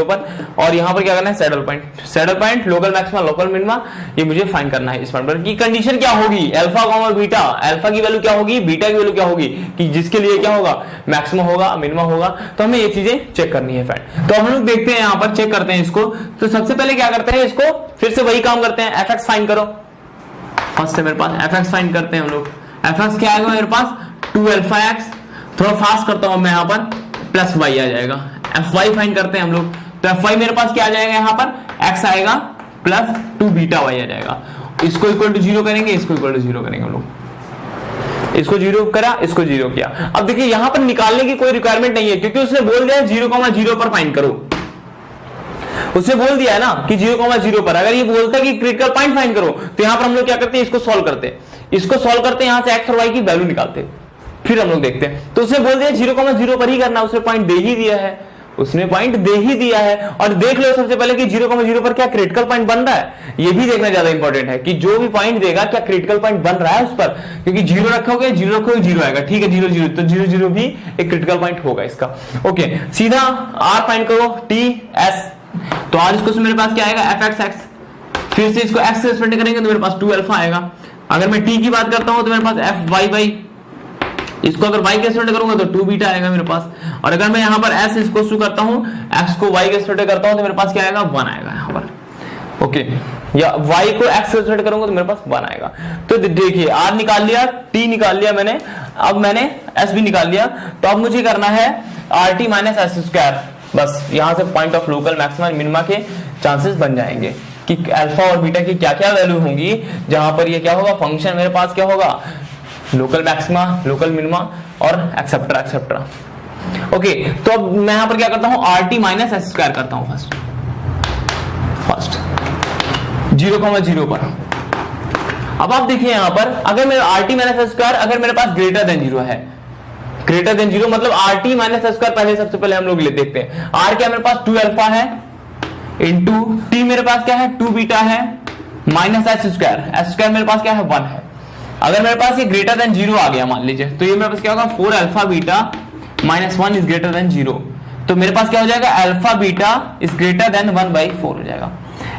Speaker 1: पर, और यहां पर क्या करना है saddle point local maxima local minima, ये मुझे फाइंड करना है इस पॉइंट पर की कंडीशन क्या होगी अल्फा कॉमा बीटा, अल्फा की वैल्यू क्या होगी, बीटा की वैल्यू क्या होगी, कि जिसके लिए क्या होगा मैक्सिमा होगा मिनिमा होगा। तो हमें ये चीजें चेक करनी है फ्रेंड। तो हम लोग देखते हैं यहां पर चेक करते हैं इसको। तो सबसे पहले क्या करते हैं, इसको फिर से वही काम करते हैं, fx फाइंड करो। फर्स्ट है मेरे पास fx फाइंड करते हैं हम लोग। fx क्या आएगा मेरे पास 2 अल्फा x, थोड़ा फास्ट करता हूं मैं यहां पर, प्लस y आ जाएगा। fy फाइंड करते हैं हम लोग। तो fy मेरे पास क्या आ जाएगा, यहां पर x आएगा प्लस 2 बीटा y आ जाएगा। इसको इक्वल टू 0 करेंगे, इसको इक्वल टू 0 करेंगे हम लोग। इसको 0 करा, इसको 0 किया। अब देखिए यहां पर निकालने की कोई रिक्वायरमेंट नहीं है, क्योंकि उसने बोल दिया 0,0 पर फाइंड करो। उसने बोल दिया है ना कि 0,0 पर। अगर ये बोलता है कि क्रिटिकल पॉइंट फाइंड करो, तो यहां पर हम लोग क्या करते हैं, इसको सॉल्व करते हैं, यहां से x और y की वैल्यू निकालते हैं, फिर हम लोग देखते हैं। तो उसने बोल दिया 0,0 पर ही करना, उसने पॉइंट दे ही दिया है, और देख लो सबसे पहले कि 0,0 पर क्या क्रिटिकल पॉइंट बन रहा है। ये भी देखना ज्यादा इंपॉर्टेंट है कि जो भी पॉइंट देगा क्या क्रिटिकल पॉइंट बन रहा है उस पर, क्योंकि 0 रखोगे 0 आएगा, ठीक है 0 तो 0 भी एक क्रिटिकल पॉइंट होगा इसका। ओके, सीधा r फाइंड करो t s। तो आज इसको मेरे पास क्या आएगा fx, फिर से इसको x से स्प्लिट करेंगे तो मेरे पास 2 अल्फा आएगा। अगर मैं t की बात करता हूं तो मेरे पास fy, इसको अगर y के स्प्लिट करूंगा तो 2 बीटा आएगा मेरे पास। और अगर मैं यहां पर s इसको करता हूं, x को y के स्प्लिट करता हूं तो मेरे पास क्या आएगा 1 आएगा यहां पर। ओके, या y को x से स्प्लिट करूंगा तो मेरे पास 1 आएगा। तो देखिए r निकाल लिया, t निकाल लिया मैंने, अब मैंने s भी निकाल लिया। तो अब मुझे करना है rt माइनस एस स्क्वायर। बस यहां से point of local maxima minima के चांसेस बन जाएंगे कि अल्फा और बीटा की क्या क्या वैल्यू होंगी, जहां पर ये क्या होगा फंक्शन मेरे पास क्या होगा लोकल मैक्सिमा लोकल मिनिमा और एक्सेप्ट्रा। ओके, तो अब मैं यहां पर क्या करता हूं rt माइनस एस स्क्वायर करता हूं फर्स्ट 0,0 पर। अब आप देखिए यहां पर अगर मेरा rt माइनस एस स्क्वायर अगर मेरे पास ग्रेटर देन 0 है, ग्रेटर देन 0 मतलब rt माइनस एस स्क्वायर पहले सबसे पहले हम लोग देखते हैं। r क्या मेरे पास 2 अल्फा है इंटू t मेरे पास क्या है 2 बीटा है माइनस एस स्क्वायर मेरे पास क्या है 1 है। अगर मेरे पास ये ग्रेटर देन 0 आ गया मान लीजिए, तो ये मेरे पास क्या होगा 4 alpha beta minus 1 is greater then 0। तो मेरे पास क्या हो जाएगा alpha beta is greater than 1/4 हो जाएगा।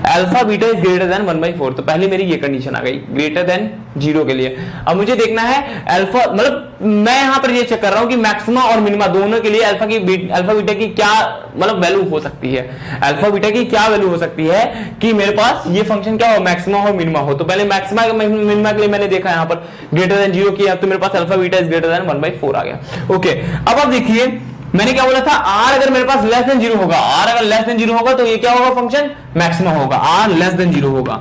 Speaker 1: Alpha beta is greater than 1/4। तो पहले मेरी ये कंडीशन आ गई ग्रेटर देन 0 के लिए। अब मुझे देखना है अल्फा, मतलब मैं यहां पर ये चेक कर रहा हूं कि मैक्सिमा और मिनिमा दोनों के लिए अल्फा बीटा की क्या मतलब वैल्यू हो सकती है, अल्फा बीटा की क्या वैल्यू हो सकती है कि मेरे पास ये फंक्शन क्या हो मैक्सिमा हो मिनिमा हो। तो पहले मैक्सिमा मिनिमा के लिए मैंने देखा यहां पर ग्रेटर देन 0 किया, तो मेरे पास alpha beta is greater than 1/4 आ गया। ओके, अब आप देखिए मैंने क्या बोला था r अगर मेरे पास लेस देन 0 होगा, r अगर लेस देन 0 होगा तो ये क्या होगा फंक्शन मैक्सिमा होगा, r लेस देन 0 होगा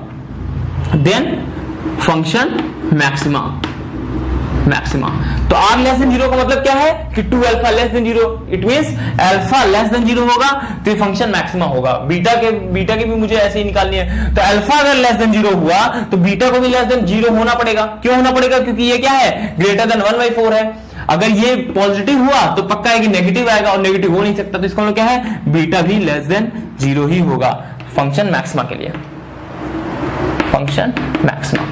Speaker 1: देन फंक्शन मैक्सिमा। तो r लेस देन 0 का मतलब क्या है कि 2 alpha less than 0, it means alpha less than 0 होगा तो ये फंक्शन मैक्सिमा होगा। बीटा के भी मुझे ऐसे ही निकालनी है। तो अल्फा अगर लेस देन 0 हुआ तो बीटा को भी लेस देन 0 होना पड़ेगा। क्यों होना पड़ेगा? क्योंकि ये क्या है ग्रेटर देन 1/4 है। अगर ये पॉजिटिव हुआ तो पक्का है कि नेगेटिव आएगा, और नेगेटिव हो नहीं सकता, तो इसका मतलब क्या है बीटा भी लेस देन 0 ही होगा फंक्शन मैक्सिमा के लिए, फंक्शन मैक्सिमा।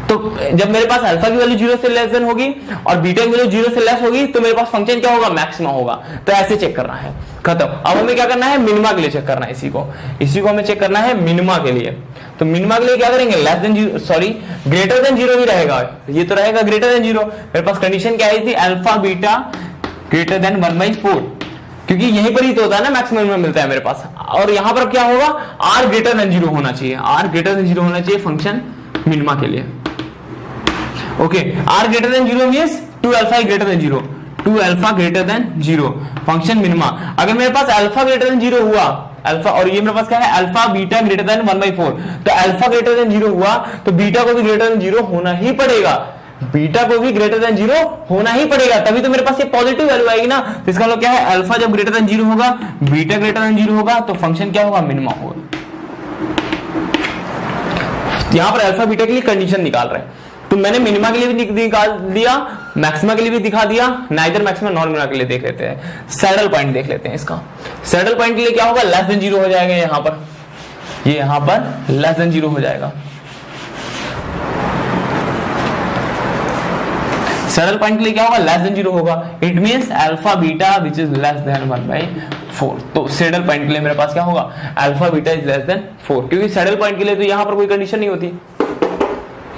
Speaker 1: तो जब मेरे पास अल्फा की वैल्यू 0 से लेस देन होगी और बीटा की वैल्यू 0 से लेस होगी तो मेरे पास फंक्शन क्या होगा मैक्सिमा होगा। तो ऐसे चेक करना है। खत्म। अब हमें क्या करना है, मिनिमा के लिए चेक करना है इसी को हमें चेक करना है मिनिमा के लिए। तो मिनिमा के लिए क्या करेंगे, less than zero, sorry greater than zero ही रहेगा, ये तो रहेगा ग्रेटर देन जीरो। मेरे पास कंडीशन क्या आई थी, अल्फा बीटा ग्रेटर देन 1/4, क्योंकि यहीं पर ही तो होता है ना मैक्सिमम में मिलता है मेरे पास। और यहां पर क्या होगा, आर ग्रेटर देन जीरो होना चाहिए, आर ग्रेटर देन जीरो होना चाहिए फंक्शन मिनिमा के लिए। Okay, r greater than zero means 2 alpha greater than zero, 2 alpha greater than zero function minima. अगर मेरे पास अल्फा ग्रेटर देन जीरो हुआ, अल्फा, और ये मेरे पास क्या है अल्फा बीटा ग्रेटर देन 1/4, तो अल्फा ग्रेटर देन जीरो हुआ तो बीटा को भी ग्रेटर देन जीरो होना ही पड़ेगा, बीटा को भी ग्रेटर देन जीरो होना ही पड़ेगा, तभी तो मेरे पास ये पॉजिटिव वैल्यू आएगी ना। तो इसका मतलब क्या है, अल्फा जब ग्रेटर देन जीरो होगा, बीटा ग्रेटर देन जीरो होगा, तो फंक्शन क्या होगा, मिनिमा होगा। यहां पर अल्फा बीटा के लिए कंडीशन निकाल रहे हैं, तो मैंने मिनिमा के लिए भी निकाल दिया, मैक्सिमा के लिए भी दिखा दिया, नाइदर मैक्सिमा नॉर मिनिमा के लिए देख लेते हैं। सैडल पॉइंट देख लेते हैं इसका। सैडल पॉइंट के लिए क्या होगा, लेस देन जीरो हो जाएगा, यहां पर, ये यहां पर लेस देन जीरो हो जाएगा। सैडल पॉइंट के लिए क्या होगा, लेस देन जीरो होगा, it means alpha beta which is less then 1/4। तो सैडल पॉइंट के लिए मेरे पास क्या होगा, alpha beta is less then 4, क्योंकि सैडल पॉइंट के लिए तो यहां पर कोई कंडीशन नहीं होती,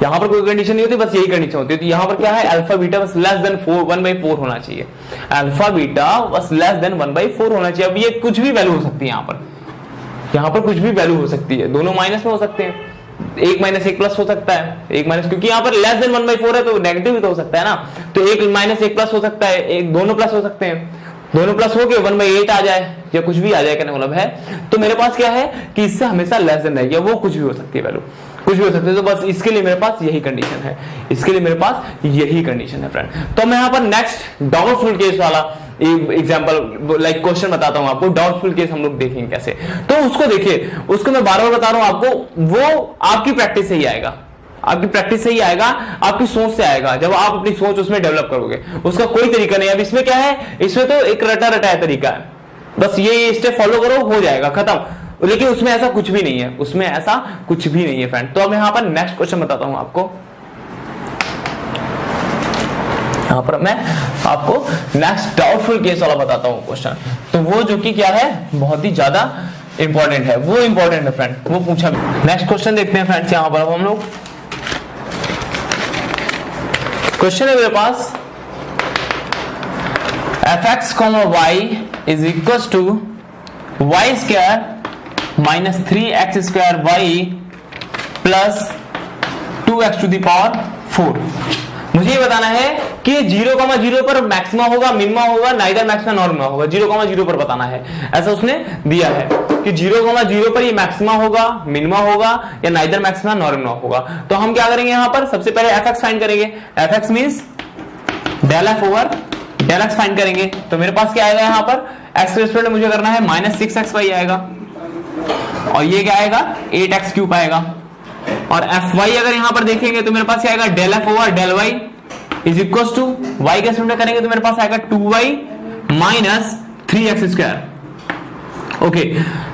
Speaker 1: यहां पर कोई कंडीशन नहीं होती, बस यही कंडीशन होती है। तो यहां पर क्या है, अल्फा बीटा बस लेस देन 1/4 होना चाहिए, अल्फा बीटा बस लेस देन 1/4 होना चाहिए। अब ये कुछ भी वैल्यू हो सकती है, यहां पर कुछ भी वैल्यू हो सकती है, दोनों माइनस में हो सकते हैं, 1 माइनस 1 प्लस हो सकता है, 1 माइनस, क्योंकि यहां पर लेस देन 1/4 है तो नेगेटिव भी तो हो सकता है ना, तो 1 माइनस 1 प्लस हो सकता है, एक दोनों प्लस हो सकते हैं, दोनों प्लस हो गए 1/8 आ जाए या कुछ भी आ जाए, कहने मतलब है। तो मेरे पास क्या है कि इससे हमेशा लेस देन रहेगी, वो कुछ भी हो सकती है वैल्यू, कुछ भी हो सकते हैं। तो बस इसके लिए मेरे पास यही कंडीशन है, इसके लिए मेरे पास यही कंडीशन है फ्रेंड। तो मैं यहां पर नेक्स्ट डाउटफुल केस वाला एग्जांपल लाइक क्वेश्चन बताता हूं आपको, डाउटफुल केस हम लोग देखेंगे कैसे। तो उसको देखिए, उसको मैं बार बार बता रहा हूं आपको, वो आपकी प्रैक्टिस से ही आएगा, आपकी प्रैक्टिस से ही आएगा, आपकी सोच से आएगा, जब आप अपनी सोच उसमें डेवलप करोगे। उसका कोई तरीका नहीं है। अब इसमें क्या है, इसमें तो एक रटा रटाया तरीका है, बस ये स्टेप फॉलो करो, हो जाएगा, खत्म। लेकिन उसमें ऐसा कुछ भी नहीं है, उसमें ऐसा कुछ भी नहीं है फ्रेंड। तो अब यहां पर नेक्स्ट क्वेश्चन बताता हूं आपको, यहां पर मैं आपको नेक्स्ट डाउटफुल केस वाला बताता हूं क्वेश्चन। तो वो जो कि क्या है, बहुत ही ज्यादा इंपॉर्टेंट है, वो इंपॉर्टेंट है फ्रेंड, वो पूछा। नेक्स्ट क्वेश्चन देखते हैं फ्रेंड्स, यहां पर हम लोग क्वेश्चन है मेरे पास, fx, y is equals to y square minus 3x² y plus 2x to the power 4। मुझे ये बताना है कि 0,0 पर मैक्सिमा होगा, मिनिमा होगा, नाइदर मैक्सिमा नॉर मिनिमा होगा, 0,0 पर बताना है, ऐसा उसने दिया है कि 0,0 पर ये मैक्सिमा होगा, मिनिमा होगा, या नाइदर मैक्सिमा नॉर मिनिमा होगा। तो हम क्या करेंगे, यहां पर सबसे पहले fx फाइंड करेंगे, fx means del f over del x find करेंगे। तो मेरे पास क्या आएगा, यहां पर x के रिस्पेक्ट में मुझे करना है -6xy आएगा, और ये क्या आएगा 8x³ आएगा, और fy अगर यहां पर देखेंगे तो मेरे पास क्या आएगा, del f over del y is equal to y के रिस्पेक्ट में करेंगे तो मेरे पास आएगा 2y माइनस 3x²। ओके,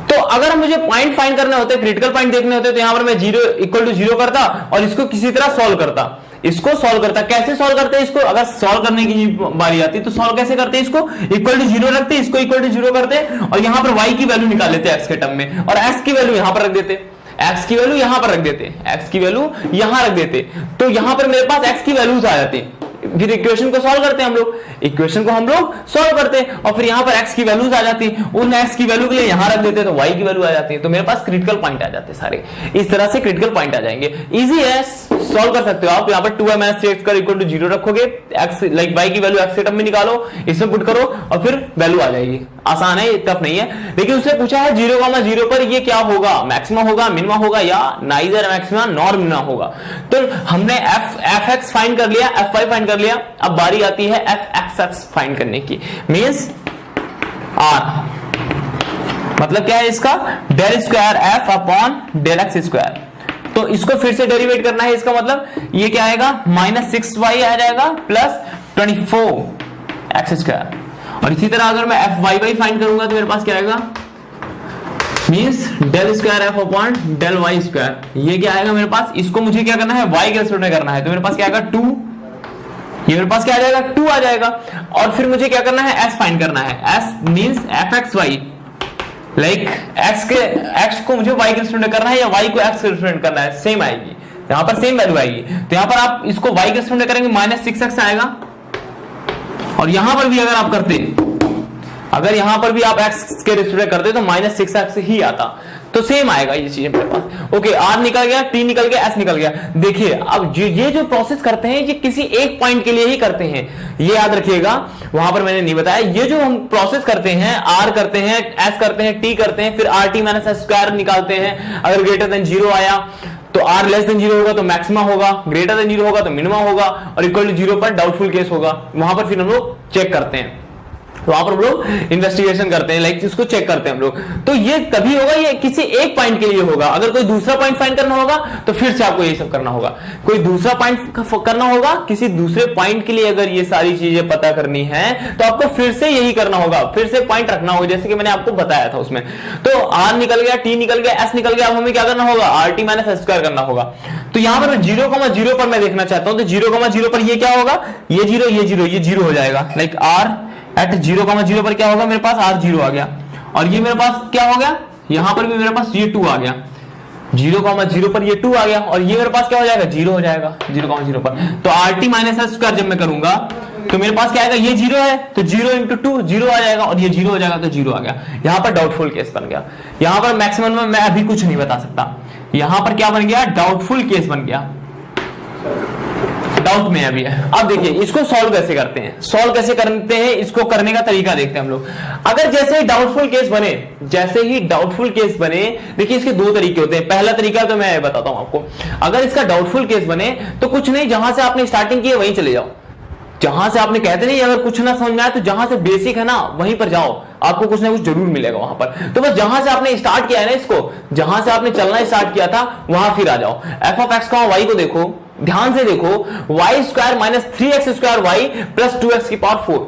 Speaker 1: तो अगर मुझे पॉइंट फाइंड करने होते, क्रिटिकल पॉइंट देखने होते, तो यहां पर मैं 0 इक्वल टू 0 करता और इसको किसी तरह सॉल्व करता, इसको सॉल्व करता। कैसे सॉल्व करते हैं इसको, अगर सॉल्व करने की बारी आती तो सॉल्व कैसे करते हैं, इसको इक्वल टू 0 रखते, इसको इक्वल टू 0 करते, और यहां पर y की वैल्यू निकाल लेते x के टर्म में, और x की वैल्यू यहां पर रख देते, x की वैल्यू यहां पर रख देते, x की वैल्यू यहां रख देते, तो यहां पर मेरे पास x की वैल्यूज आ जाती। फिर इक्वेशन को सॉल्व करते हैं हम लोग, इक्वेशन को हम लोग सॉल्व करते हैं, और फिर यहां पर x की वैल्यूज आ जाती, उन x की वैल्यू के लिए यहां रख देते तो y की वैल्यू आ जाती है। तो मेरे पास क्रिटिकल पॉइंट आ जाते सारे, इस तरह से क्रिटिकल पॉइंट आ जाएंगे। इजी है, सॉल्व कर सकते हो आप। यहां पर 2y - 3x इक्वल टू 0 रखोगे, x लाइक y की वैल्यू x के टर्म में निकालो, इसमें पुट करो और फिर वैल्यू आ जाएगी। आसान है, टफ नहीं है। लेकिन उसने पूछा है 0,0 पर ये क्या होगा, मैक्सिमा होगा, मिनिमा होगा, या नाइदर मैक्सिमा नॉर मिनिमा होगा। तो हमने fx फाइंड कर लिया, fy फाइंड कर लिया, अब बारी आती है fxx फाइंड करने की। मींस r मतलब क्या है इसका, del square f upon del x square. तो इसको फिर से डेरिवेट करना है, इसका मतलब ये क्या आएगा, -6y आ जाएगा प्लस 24x²। और इसी तरह अगर मैं fy फाइंड करूंगा तो मेरे पास क्या आएगा, means del square f upon del y square. ये क्या आएगा मेरे पास, इसको मुझे क्या करना है, y के रिस्पेक्ट में करना है, तो मेरे पास क्या आएगा 2 ये मेरे पास क्या आ जाएगा 2 आ जाएगा। और फिर मुझे क्या करना है, s फाइंड करना है। s means fxy, like x को मुझे y के रिप्रेजेंट करना है या y को x के रिप्रेजेंट करना है, सेम आएगी यहां पर, सेम वैल्यू आएगी। तो यहां पर आप इसको y के रिप्रेजेंट करेंगे -6x आएगा, और यहां पर भी अगर आप करते, अगर यहां पर भी आप x के रिप्रेजेंट करते तो -6x ही आता, तो सेम आएगा ये चीज मेरे पास। ओके, r निकल गया, t निकल गया, s निकल गया। देखिए अब ये जो प्रोसेस करते हैं ये किसी एक पॉइंट के लिए ही करते हैं, ये याद रखिएगा, वहां पर मैंने नहीं बताया। ये जो हम प्रोसेस करते हैं, r करते हैं, s करते हैं, t करते हैं, फिर rt माइनस s स्क्वायर निकालते हैं। अगर ग्रेटर देन 0 आया तो r लेस देन 0 होगा तो मैक्सिमा होगा, ग्रेटर देन 0 होगा तो मिनिमा होगा, और इक्वल टू 0 पर डाउटफुल केस होगा। वहां पर फिर हम लोग चेक करते हैं, वहां पर हम लोग इन्वेस्टिगेशन करते हैं, लाइक इसको चेक करते हैं हम लोग। तो ये तभी होगा, ये किसी एक पॉइंट के लिए होगा। अगर कोई दूसरा पॉइंट फाइंड करना होगा तो फिर से आपको ये सब करना होगा। कोई दूसरा पॉइंट करना होगा किसी दूसरे पॉइंट के लिए, अगर ये सारी चीजें पता करनी है तो आपको फिर से यही करना होगा, फिर से पॉइंट रखना होगा, जैसे कि मैंने आपको बताया था उसमें। तो r निकल गया, t निकल गया, s निकल गया, अब हमें क्या करना होगा, rt माइनस s स्क्वायर करना होगा। तो यहां पर 0,0 पर मैं देखना चाहता हूं, तो 0,0 पर ये क्या होगा, ये 0, ये 0, ये 0 हो जाएगा। लाइक r एट 0,0 पर क्या होगा, मेरे पास r 0 आ गया, और ये मेरे पास क्या हो गया, यहां पर भी मेरे पास ये 2 आ गया। 0,0 पर ये 2 आ गया, और ये मेरे पास क्या हो जाएगा, 0 हो जाएगा 0,0 पर। तो rt माइनस s स्क्वायर जब मैं करूंगा तो मेरे पास क्या आएगा, ये 0 है तो 0 इंटू 2 0 आ जाएगा, और ये 0 हो जाएगा तो 0 आ गया। यहां पर डाउटफुल केस बन गया। यहां पर मैक्सिमम में मैं अभी कुछ नहीं बता सकता, यहां पर क्या बन गया, डाउटफुल केस बन गया, डाउट में अभी है। अब देखिए इसको सॉल्व कैसे करते हैं, सॉल्व कैसे करते हैं, इसको करने का तरीका देखते हैं हम लोग। अगर जैसे ही डाउटफुल केस बने, जैसे ही डाउटफुल केस बने, देखिए इसके दो तरीके होते हैं। पहला तरीका तो मैं बताता हूं आपको, अगर इसका डाउटफुल केस बने तो कुछ नहीं, जहां से आपने स्टार्टिंग की है वहीं चले जाओ। जहां से आपने, कहते नहीं अगर कुछ ना समझ में आए तो जहां से बेसिक है ना वहीं पर जाओ, आपको कुछ ना कुछ जरूर मिलेगा वहां पर। तो बस जहां से आपने स्टार्ट किया है ना, इसको जहां से आपने चलना स्टार्ट किया था वहां फिर आ जाओ। एफ ऑफ एक्स का वाई को देखो, ध्यान से देखो, y square minus 3x square y plus 2x की पावर 4।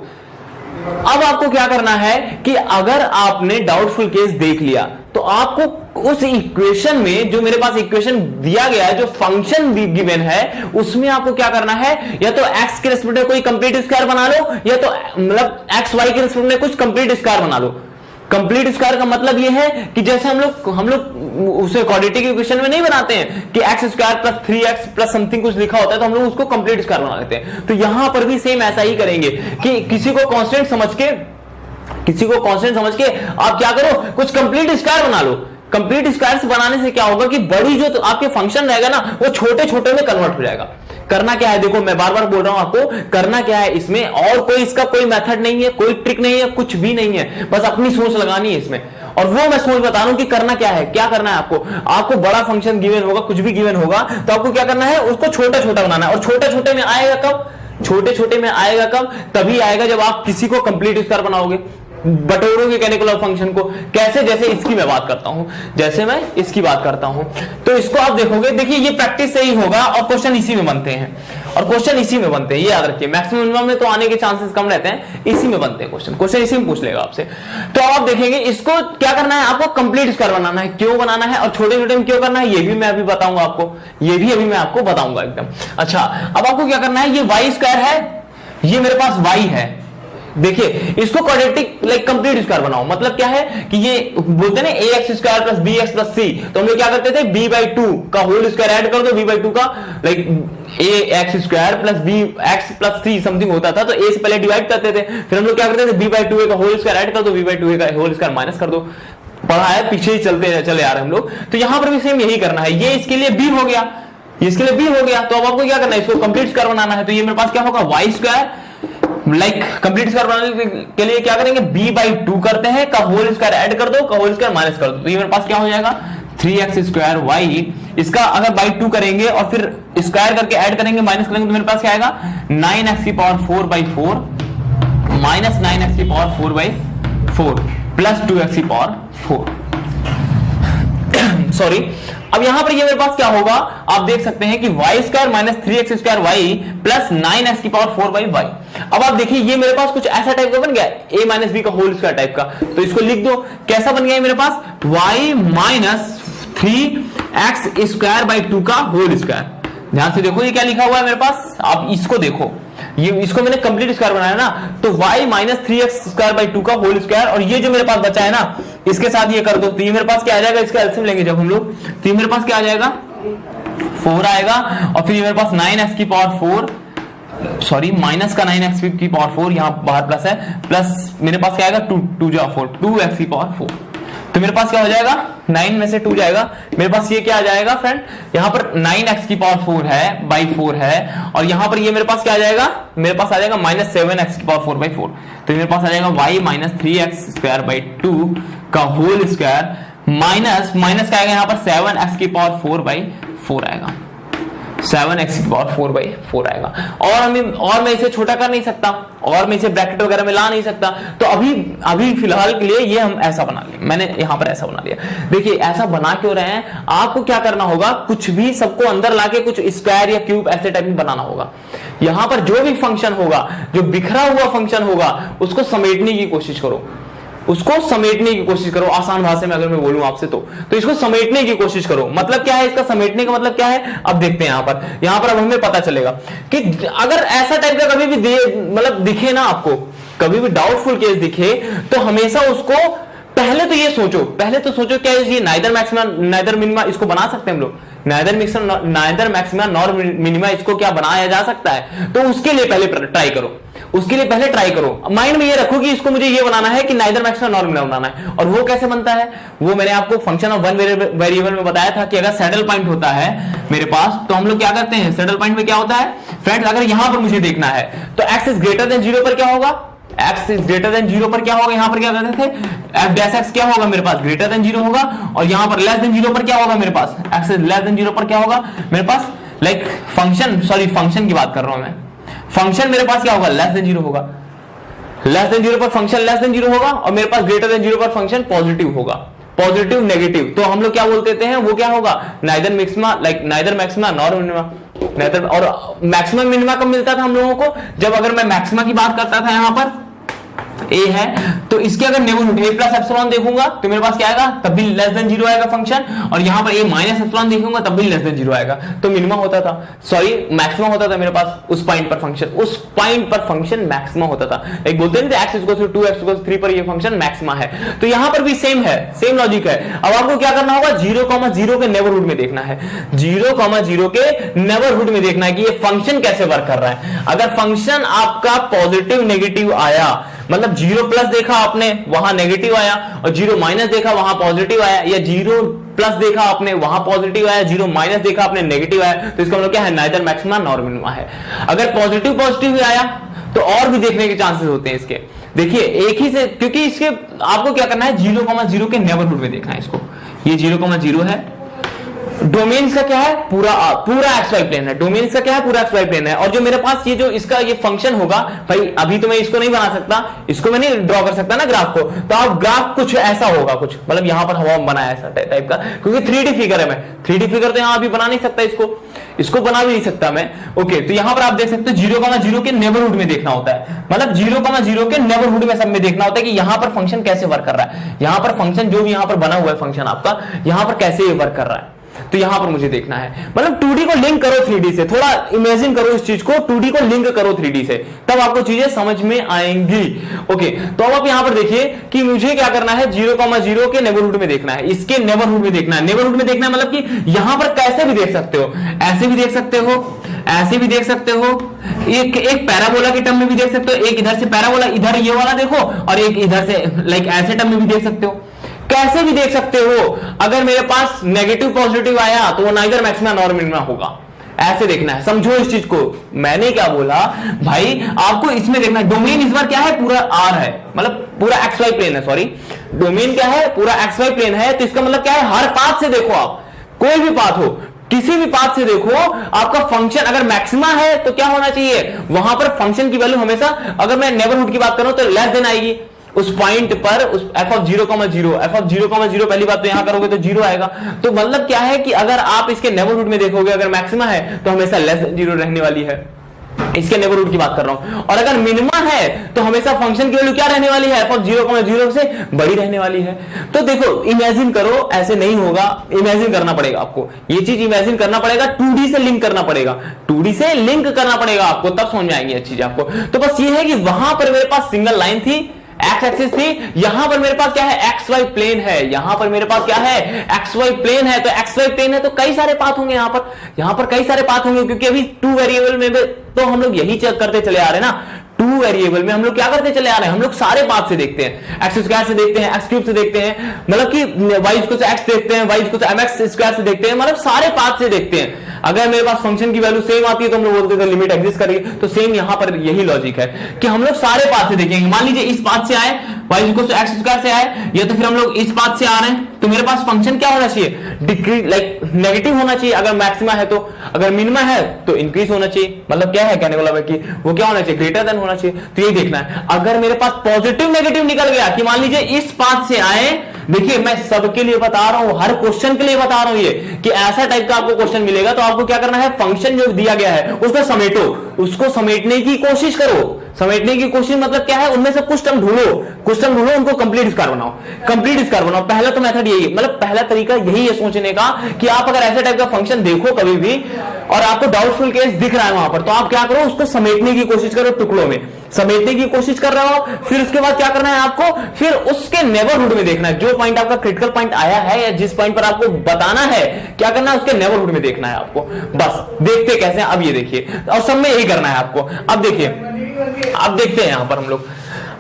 Speaker 1: अब आपको क्या करना है कि अगर आपने डाउटफुल केस देख लिया तो आपको उस इक्वेशन में, जो मेरे पास इक्वेशन दिया गया है, जो फंक्शन गिवन है, उसमें आपको क्या करना है, या तो x के रिस्पेक्ट में कोई कंप्लीट स्क्वायर बना लो, या तो मतलब x y के रिस्पेक्ट में कुछ कंप्लीट स्क्वायर बना लो। कंप्लीट स्क्वायर का मतलब यह है कि जैसे हम लोग उसे क्वाड्रेटिक इक्वेशन में नहीं बनाते हैं कि x square plus 3x plus something कुछ लिखा होता है तो हम लोग उसको कंप्लीट स्क्वायर बना लेते हैं। तो यहां पर भी सेम ऐसा ही करेंगे कि किसी को कांस्टेंट समझ के आप क्या करो, कुछ कंप्लीट स्क्वायर बना लो। कंप्लीट स्क्वायर बनाने से क्या होगा कि बड़ी जो तो आपके फंक्शन रहेगा ना, वो छोटे छोटे में कन्वर्ट हो जाएगा। करना क्या है, देखो मैं बार बार बोल रहा हूं आपको, करना क्या है इसमें, और कोई इसका कोई मेथड नहीं है, कोई ट्रिक नहीं है, कुछ भी नहीं है, बस अपनी सोच लगानी है इसमें। और वो मैं सोच बता रहा हूं कि करना क्या है, क्या करना है आपको बड़ा फंक्शन गिवन होगा, कुछ भी गिवन होगा, तो आपको क्या करना है, उसको छोटा छोटा बनाना है। और छोटे छोटे में आएगा कब, छोटे छोटे में आएगा कब, तभी आएगा जब आप किसी को कंप्लीट स्क्वायर बनाओगे, बटोरोगे कैनिकुलर फंक्शन को। कैसे, जैसे इसकी मैं बात करता हूं, जैसे मैं इसकी बात करता हूं, तो इसको आप देखोगे, देखिए ये प्रैक्टिस से ही होगा और क्वेश्चन इसी में बनते हैं, और क्वेश्चन इसी में बनते हैं, ये याद रखिए। मैक्सिमम मिनिमम में तो आने के चांसेस कम रहते हैं, इसी में बनते हैं क्वेश्चन इसी में पूछ लेगा आपसे। तो आप देखेंगे इसको क्या करना है, आपको कंप्लीट स्क्वायर बनाना है। क्यों बनाना है और छोटे छोटे में क्यों करना है, ये भी मैं अभी बताऊंगा आपको, ये भी अभी मैं आपको बताऊंगा एकदम। अच्छा, अब आपको क्या करना है, ये वाई स्क्वायर है, ये मेरे पास वाई है, देखिए इसको क्वाड्रेटिक लाइक कंप्लीट स्क्वायर बनाओ। मतलब क्या है कि ये बोलते हैं ना ax square plus bx plus c, तो हम लोग क्या करते थे, b/2 का होल स्क्वायर ऐड कर दो, b/2 का like ax square plus bx plus c something होता था, तो a से पहले डिवाइड करते थे, फिर हम लोग क्या करते थे, b/2 का होल स्क्वायर ऐड कर दो, b/2 का होल स्क्वायर माइनस कर दो। पढ़ा है, पीछे ही चले आ रहे हम लोग। तो यहां पर भी सेम यही करना है, ये इसके लिए b हो गया, इसके लिए b हो गया, तो अब आपको क्या करना है, इसको कंप्लीट स्क्वायर बनाना है। तो ये मेरे पास क्या होगा, y square like complete square बनाने के लिए क्या करेंगे, b/2 करते हैं, का होल स्क्वायर ऐड कर दो, का होल स्क्वायर माइनस कर दो, तो ये मेरे पास क्या हो जाएगा, 3x स्क्वायर y। इसका अगर बाई 2 करेंगे और फिर स्क्वायर करके ऐड करेंगे, माइनस करेंगे, तो मेरे पास क्या आएगा, 9x की पावर 4/4 माइनस 9x की पावर 4/4 प्लस 2x की पावर 4। सॉरी, अब यहां पर ये मेरे पास क्या होगा, आप देख सकते हैं कि y square minus 3x square y plus 9x की पावर 4/y। अब आप देखिए ये मेरे पास कुछ ऐसा टाइप का बन गया, a माइनस बी का होल स्क्वायर टाइप का, तो इसको लिख दो। कैसा बन गया मेरे पास, y minus 3x square by 2 का होल स्क्वायर। ध्यान से देखो ये क्या लिखा हुआ है मेरे पास, आप इसको देखो, ये इसको मैंने कंप्लीट स्क्वायर बनाया ना, तो y माइनस 3x² का होल स्क्वायर, और ये जो मेरे पास बचा है ना इसके साथ ये कर दो, तो ये मेरे पास क्या आ जाएगा, इसका एलसीएम लेंगे जब हम लोग, तो ये मेरे पास क्या आ जाएगा 4 आएगा, और फिर ये मेरे पास 9x की पावर 4, सॉरी माइनस का 9x की पावर 4, यहां बाहर प्लस है, प्लस मेरे पास क्या आएगा 2 जा 4, 2x की पावर 4, तो मेरे पास क्या हो जाएगा 9 में से 2 जाएगा, मेरे पास ये क्या आ जाएगा फ्रेंड, यहां पर 9x की पावर 4 है बाई 4 है, और यहां पर ये मेरे पास क्या आ जाएगा, मेरे पास आ जाएगा माइनस 7x की पावर 4 बाई 4, तो मेरे पास आ जाएगा y माइनस 3x² बाई 2 का होल स्क्वायर, माइनस माइनस क्या आएगा यहाँ पर 7x की पावर 4 बाई 4 आएगा, 7x की पावर 4 बाई 4 आएगा, और मैं इसे छोटा कर नहीं सकता, और मैं इसे ब्रैकेट वगैरह में ला नहीं सकता, तो अभी फिलहाल के लिए ये हम ऐसा बना लिया, मैंने यहां पर ऐसा बना लिया। देखिए ऐसा बना क्यों रहे हैं, आपको क्या करना होगा, कुछ भी सबको अंदर लाके कुछ स्क्वायर या क्यूब ऐसे टाइप में बनाना होगा। यहां पर जो भी फंक्शन होगा, जो बिखरा हुआ फंक्शन होगा, उसको समेटने की कोशिश करो, उसको समेटने की कोशिश करो, आसान भाषा में अगर मैं बोलूं आपसे तो इसको समेटने की कोशिश करो। मतलब क्या है इसका समेटने का मतलब क्या है, अब देखते हैं यहां पर अब हमें पता चलेगा कि अगर ऐसा टाइप का कभी भी मतलब दिखे ना आपको, कभी भी डाउटफुल केस दिखे, तो हमेशा उसको पहले तो सोचो क्या ये नाइदर मैक्सिमा नाइदर मिनिमा इसको बना सकते हैं हम लोग, नाइदर मैक्सिमा नॉर मिनिमा इसको क्या बनाया जा सकता है, तो उसके लिए पहले ट्राई करो, माइंड में ये रखो कि इसको मुझे ये बनाना है कि नाइदर मैक्सिमा नॉर मिनिमा बनाना है। और वो कैसे बनता है, वो मैंने आपको फंक्शन ऑफ वन वेरिएबल में बताया था कि अगर सैडल पॉइंट होता है मेरे पास, तो हम लोग क्या करते हैं, सैडल पॉइंट में क्या होता है फ्रेंड्स, अगर यहां पर मुझे देखना है तो x इज ग्रेटर देन 0 पर क्या होगा, x इज ग्रेटर देन 0 पर क्या होगा, यहां पर क्या करते थे f डैश x क्या होगा मेरे पास ग्रेटर देन 0 होगा, और यहां पर लेस देन 0 पर क्या होगा मेरे पास, x इज लेस देन 0 पर क्या होगा मेरे पास, लाइक फंक्शन की बात कर रहा हूं मैं, फंक्शन मेरे पास क्या होगा लेस देन 0 होगा, लेस देन 0 पर फंक्शन लेस देन 0 होगा, और मेरे पास ग्रेटर देन 0 पर फंक्शन पॉजिटिव होगा, पॉजिटिव नेगेटिव, तो हम लोग क्या बोलते हैं, वो क्या होगा नाइदर मैक्सिमा नॉर मिनिमा, और मैक्सिमम मिनिमा कब मिलता था हम लोगों को, जब अगर मैं मैक्सिमा की बात करता था यहां पर a है, तो इसके अगर नेबरहुड a प्लस एप्सिलॉन देखूंगा तो मेरे पास क्या आएगा, तब भी लेस देन 0 आएगा फंक्शन, और यहां पर a माइनस एप्सिलॉन देखूंगा तब भी लेस देन 0 आएगा, तो मिनिमा होता था, सॉरी मैक्सिमा होता था मेरे पास उस पॉइंट पर फंक्शन मैक्सिमा होता था। एक बोलते हैं x equal to 2 x equal to 3 पर ये फंक्शन मैक्सिमा है, तो यहां पर भी सेम लॉजिक है। अब आपको क्या करना होगा, 0,0 के नेबरहुड में देखना है, 0,0 के नेबरहुड में देखना है कि ये फंक्शन कैसे वर्क कर रहा है। अगर फंक्शन आपका पॉजिटिव नेगेटिव आया, मतलब 0 प्लस देखा आपने वहां नेगेटिव आया, और 0 माइनस देखा वहां पॉजिटिव आया, या 0 प्लस देखा आपने वहां पॉजिटिव आया, 0 माइनस देखा आपने नेगेटिव आया, तो इसका मतलब क्या है, नाइदर मैक्सिमा नॉर मिनिमा है। अगर पॉजिटिव ही आया तो और भी देखने के चांसेस होते हैं इसके। देखिए एक ही से, क्योंकि इसके आपको क्या करना है, 0,0 के नेबरहुड में देखना है इसको, ये 0,0 है, डोमेन का क्या है, पूरा XY प्लेन है, डोमेन का क्या है, पूरा XY प्लेन है, और जो मेरे पास ये जो इसका ये फंक्शन होगा, भाई अभी तो मैं इसको नहीं बना सकता, इसको मैं नहीं ड्रॉ कर सकता ना ग्राफ को, तो आप ग्राफ कुछ ऐसा होगा, कुछ मतलब यहां पर हवा बनाया ऐसा टाइप का, क्योंकि 3D फिगर है, मैं 3D फिगर तो यहां अभी बना नहीं सकता, इसको बना भी नहीं सकता मैं। ओके, तो यहां पर आप देख सकते हो 0,0 के नेबरहुड में देखना होता है, मतलब 0,0 के नेबरहुड में सब में देखना होता है कि यहां पर फंक्शन कैसे वर्क कर रहा है, यहां पर फंक्शन जो भी यहां पर बना हुआ है फंक्शन आपका, यहां पर कैसे ये वर्क कर रहा है, तो यहां पर मुझे देखना है। मतलब 2D को लिंक करो 3D से, थोड़ा इमेजिन करो इस चीज को, 2D को लिंक करो 3D से, तब आपको चीजें समझ में आएंगी। ओके, तो अब आप यहां पर देखिए कि मुझे क्या करना है, 0,0 के नेबरहुड में देखना है, इसके नेबरहुड में देखना है, नेबरहुड में देखना है मतलब कि यहां पर कैसे भी देख सकते हो, ऐसे भी देख सकते हो, ऐसे भी देख सकते हो, एक पैराबोला के टर्म में भी देख सकते हो, एक इधर से पैराबोला इधर ये वाला देखो, और एक इधर से लाइक ऐसे टर्म में भी देख सकते हो, कैसे भी देख सकते हो। अगर मेरे पास नेगेटिव पॉजिटिव आया तो वो नाइदर मैक्सिमा नॉर मिनिमा होगा, ऐसे देखना है, समझो इस चीज को। मैंने क्या बोला भाई, आपको इसमें देखना है, डोमेन इस बार क्या है, पूरा R है, मतलब पूरा XY प्लेन है, सॉरी डोमेन क्या है, पूरा XY प्लेन है, तो इसका मतलब क्या है, हर पाथ से देखो आप, कोई भी पाथ हो, किसी भी पाथ से देखो, आपका फंक्शन अगर मैक्सिमा है तो क्या होना चाहिए, वहां पर फंक्शन की वैल्यू हमेशा, अगर मैं नेबरहुड की बात करूं तो लेस देन आएगी उस पॉइंट पर, उस f of 0,0 पहली बात तो यहां करोगे तो 0 आएगा। तो मतलब क्या है कि अगर आप इसके नेबरहुड में देखोगे, अगर मैक्सिमा है तो हमेशा लेस देन 0 रहने वाली है। इसके नेबरहुड की बात कर रहा हूं। और अगर मिनिमा है तो हमेशा फंक्शन की वैल्यू क्या रहने वाली है, f ऑफ 0,0 से बड़ी रहने वाली है। तो देखो इमेजिन करो, ऐसे नहीं होगा, इमेजिन करना पड़ेगा आपको, ये चीज इमेजिन करना पड़ेगा, 2D से लिंक करना पड़ेगा, 2D से लिंक करना पड़ेगा आपको, तब समझ में आएंगी ये चीज आपको। तो बस ये है कि वहां पर मेरे पास सिंगल लाइन थी, एक्स एक्सिस थी, यहां पर मेरे पास क्या है, एक्स वाई प्लेन है, यहां पर मेरे पास क्या है, एक्स वाई प्लेन है। तो एक्स वाई प्लेन है तो कई सारे पाथ होंगे यहां पर कई सारे पाथ होंगे, क्योंकि अभी 2 वेरिएबल में तो हम लोग यही चेक करते चले आ रहे हैं ना, 2 वेरिएबल में हम लोग क्या करते चले आ रहे हैं, हम लोग सारे पाथ से देखते हैं, एक्स स्क्वायर से देखते हैं, एक्स क्यूब से देखते हैं, मतलब कि वाई इक्वल टू एक्स देखते हैं, y equal to mx square से देखते हैं, मतलब सारे पाथ से देखते हैं। अगर मेरे पास फंक्शन की वैल्यू सेम आती है तो हम लोग बोलते हैं लिमिट एग्जिस्ट करेगी। तो सेम यहां पर यही लॉजिक है कि हम लोग सारे पाथ से देखेंगे। मान लीजिए इस पाथ से आए, y equal to x square से आए, या तो फिर हम लोग इस पाथ से आ रहे हैं, तो मेरे पास फंक्शन क्या होना चाहिए, डिक्रीज लाइक नेगेटिव होना चाहिए अगर मैक्सिमा है तो, अगर मिनिमा है तो इंक्रीज होना चाहिए। मतलब क्या है कहने वाला है कि वो क्या होना चाहिए, ग्रेटर देन होना चाहिए। तो यही देखना है। अगर मेरे पास पॉजिटिव नेगेटिव निकल गया कि मान लीजिए इस पाथ से आए, देखिए मैं सबके लिए बता रहा हूं, हर क्वेश्चन के लिए बता रहा हूं ये कि ऐसा टाइप का आपको क्वेश्चन मिलेगा तो आपको क्या करना है, फंक्शन जो दिया गया है उसको समेटो, उसको समेटने की कोशिश करो। समेटने की कोशिश मतलब क्या है, उनमें से कुछ टर्म ढूंढो, उनको कंप्लीट स्क्वायर बनाओ। पहला तो मेथड यही है, मतलब पहला तरीका यही है सोचने का कि आप अगर ऐसे टाइप का फंक्शन देखो कभी भी और आपको डाउटफुल केस दिख रहा है वहां पर, तो आप क्या करो, उसको समेटने की कोशिश करो, टुकड़ों में समेटने की कोशिश कर रहे हो। फिर उसके बाद क्या करना है आपको, फिर उसके नेबरहुड में देखना है, जो पॉइंट आपका क्रिटिकल पॉइंट आया है या जिस पॉइंट पर आपको बताना है, क्या करना है, उसके नेबरहुड में देखना है आपको। बस देखते कैसे, अब ये देखिए, और सब में यही करना है आपको। अब देखिए, अब देखते हैं यहां पर हम लोग,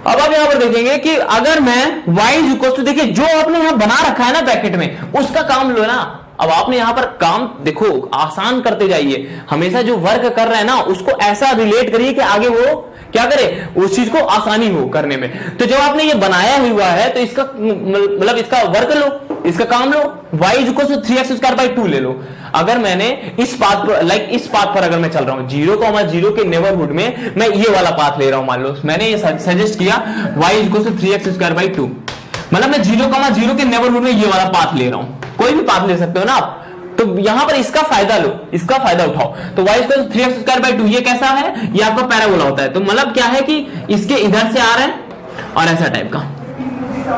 Speaker 1: अब आप यहां पर देखेंगे कि अगर मैं y इक्वल टू, देखिए जो आपने यहां बना रखा है ना ब्रैकेट में, उसका काम लो ना। अब आपने यहां पर काम देखो आसान करते जाइए, हमेशा जो वर्क कर रहे हैं ना उसको ऐसा रिलेट करिए कि आगे वो क्या करे, उस चीज को आसानी हो करने में। तो जब आपने ये बनाया हुआ है तो इसका मतलब इसका वर्क लो, इसका काम लो, y equal to 3x square by 2 ले लो। अगर मैंने इस पाथ पर इस पाथ पर अगर मैं चल रहा हूं 0,0 के नेबरहुड में, मैं ये वाला पाथ ले रहा हूं, मान लो मैंने ये सजेस्ट किया y equal to 3x square by 2, मतलब मैं 0,0 के नेबरहुड में ये वाला पाथ ले रहा हूं। कोई भी पाथ ले सकते हो ना आप, तो यहां पर इसका फायदा लो, इसका फायदा उठाओ। तो y equal to 3x square by 2 ये कैसा है, ये आपका पैराबोला होता है। तो मतलब क्या है कि इसके इधर से आ रहे हैं और ऐसा टाइप का,